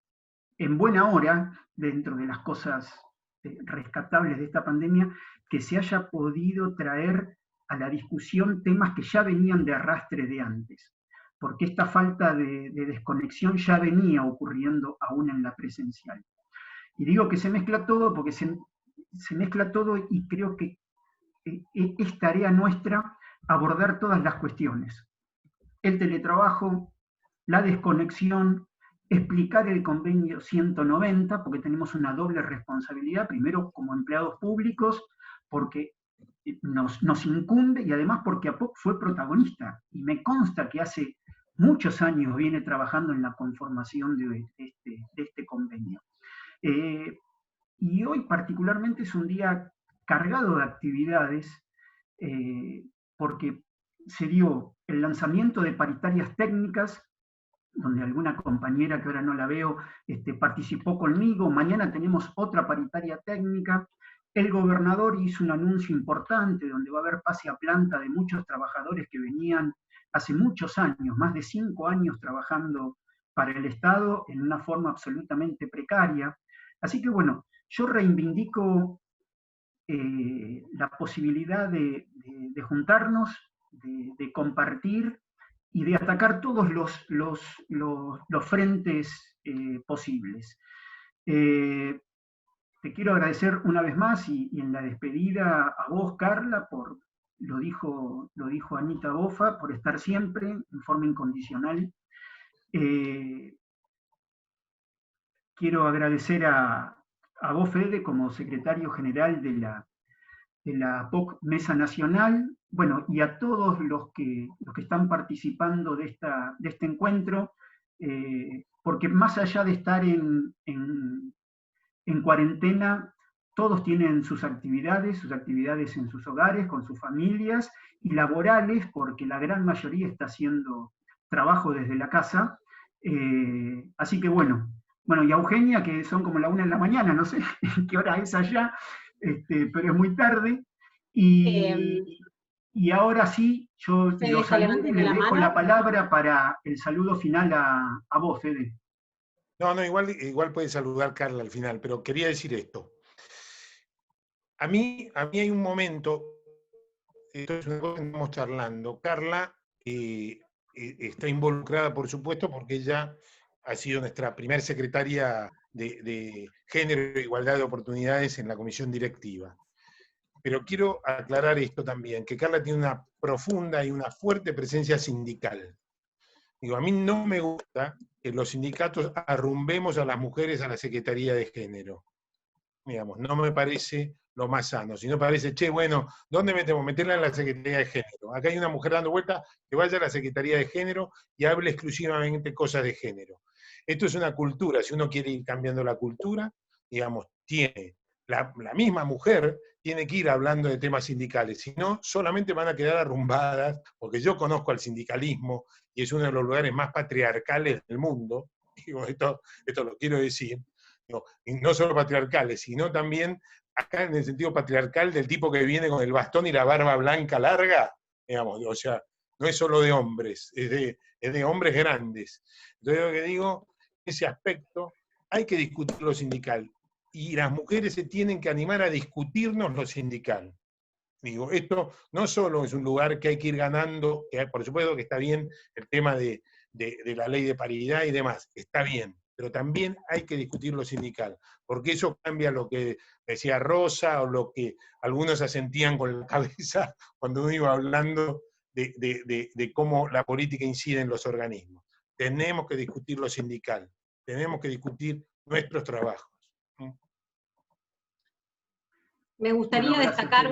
en buena hora, dentro de las cosas rescatables de esta pandemia, que se haya podido traer a la discusión temas que ya venían de arrastre de antes, porque esta falta de desconexión ya venía ocurriendo aún en la presencial. Y digo que se mezcla todo porque se mezcla todo, y creo que es tarea nuestra abordar todas las cuestiones. El teletrabajo, la desconexión, explicar el convenio 190, porque tenemos una doble responsabilidad, primero como empleados públicos, porque nos incumbe, y además porque APOC fue protagonista, y me consta que hace muchos años viene trabajando en la conformación de este convenio. Y hoy particularmente es un día cargado de actividades, porque se dio el lanzamiento de paritarias técnicas, donde alguna compañera que ahora no la veo participó conmigo. Mañana tenemos otra paritaria técnica. El gobernador hizo un anuncio importante donde va a haber pase a planta de muchos trabajadores que venían hace muchos años, más de 5 años trabajando para el Estado en una forma absolutamente precaria. Así que bueno, yo reivindico la posibilidad de juntarnos, de compartir y de atacar todos los frentes posibles. Te quiero agradecer una vez más, y en la despedida a vos, Carla, lo dijo Anita Bofa, por estar siempre en forma incondicional. Quiero agradecer a vos, Fede, como secretario general la APOC Mesa Nacional, bueno, y a todos los que están participando de este encuentro, porque más allá de estar en cuarentena, todos tienen sus actividades en sus hogares, con sus familias, y laborales, porque la gran mayoría está haciendo trabajo desde la casa. Así que bueno, y a Eugenia, que son como la 1 de la mañana, no sé qué hora es allá, pero es muy tarde. Y ahora sí, yo los saludo y le dejo la palabra para el saludo final a vos, Fede. No, igual puede saludar Carla al final, pero quería decir esto. A mí hay un momento, esto es una cosa que estamos charlando, Carla está involucrada, por supuesto, porque ella ha sido nuestra primer secretaria de Género e Igualdad de Oportunidades en la comisión directiva. Pero quiero aclarar esto también, que Carla tiene una profunda y una fuerte presencia sindical. Digo, a mí no me gusta que los sindicatos arrumbemos a las mujeres a la Secretaría de Género. Digamos, no me parece lo más sano, sino parece, che, bueno, ¿dónde metemos? Meterla en la Secretaría de Género. Acá hay una mujer dando vuelta, que vaya a la Secretaría de Género y hable exclusivamente cosas de género. Esto es una cultura, si uno quiere ir cambiando la cultura, digamos, tiene la misma mujer tiene que ir hablando de temas sindicales, si no, solamente van a quedar arrumbadas, porque yo conozco al sindicalismo y es uno de los lugares más patriarcales del mundo, digo, esto lo quiero decir, digo, y no solo patriarcales, sino también acá en el sentido patriarcal del tipo que viene con el bastón y la barba blanca larga, digamos, o sea, no es solo de hombres, es de hombres grandes. Entonces lo que digo, ese aspecto hay que discutir lo sindical, y las mujeres se tienen que animar a discutirnos lo sindical. Digo, esto no solo es un lugar que hay que ir ganando, que por supuesto que está bien el tema de la ley de paridad y demás, está bien, pero también hay que discutir lo sindical, porque eso cambia lo que decía Rosa o lo que algunos asentían con la cabeza cuando uno iba hablando de cómo la política incide en los organismos. Tenemos que discutir lo sindical, tenemos que discutir nuestros trabajos. Me gustaría destacar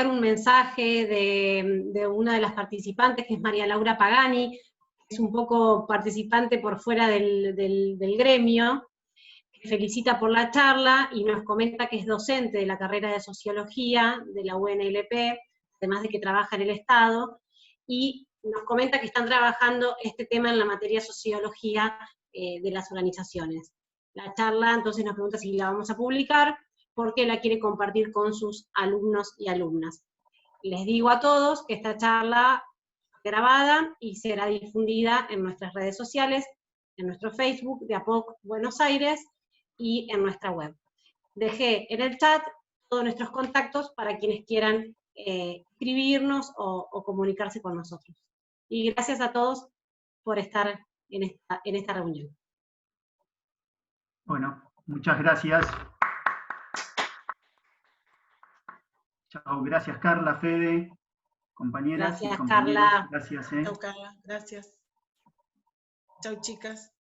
un mensaje de una de las participantes, que es María Laura Pagani, que es un poco participante por fuera del gremio, que felicita por la charla y nos comenta que es docente de la carrera de Sociología de la UNLP, además de que trabaja en el Estado, y nos comenta que están trabajando este tema en la materia Sociología de las organizaciones. La charla, entonces, nos pregunta si la vamos a publicar, porque la quiere compartir con sus alumnos y alumnas. Les digo a todos que esta charla es grabada y será difundida en nuestras redes sociales, en nuestro Facebook de APOC Buenos Aires y en nuestra web. Dejé en el chat todos nuestros contactos para quienes quieran escribirnos o comunicarse con nosotros. Y gracias a todos por estar en esta reunión. Bueno, muchas gracias. Chao, gracias Carla, Fede, compañeras y compañeros. Carla. Gracias. Chao, Carla, gracias. Chao, chicas.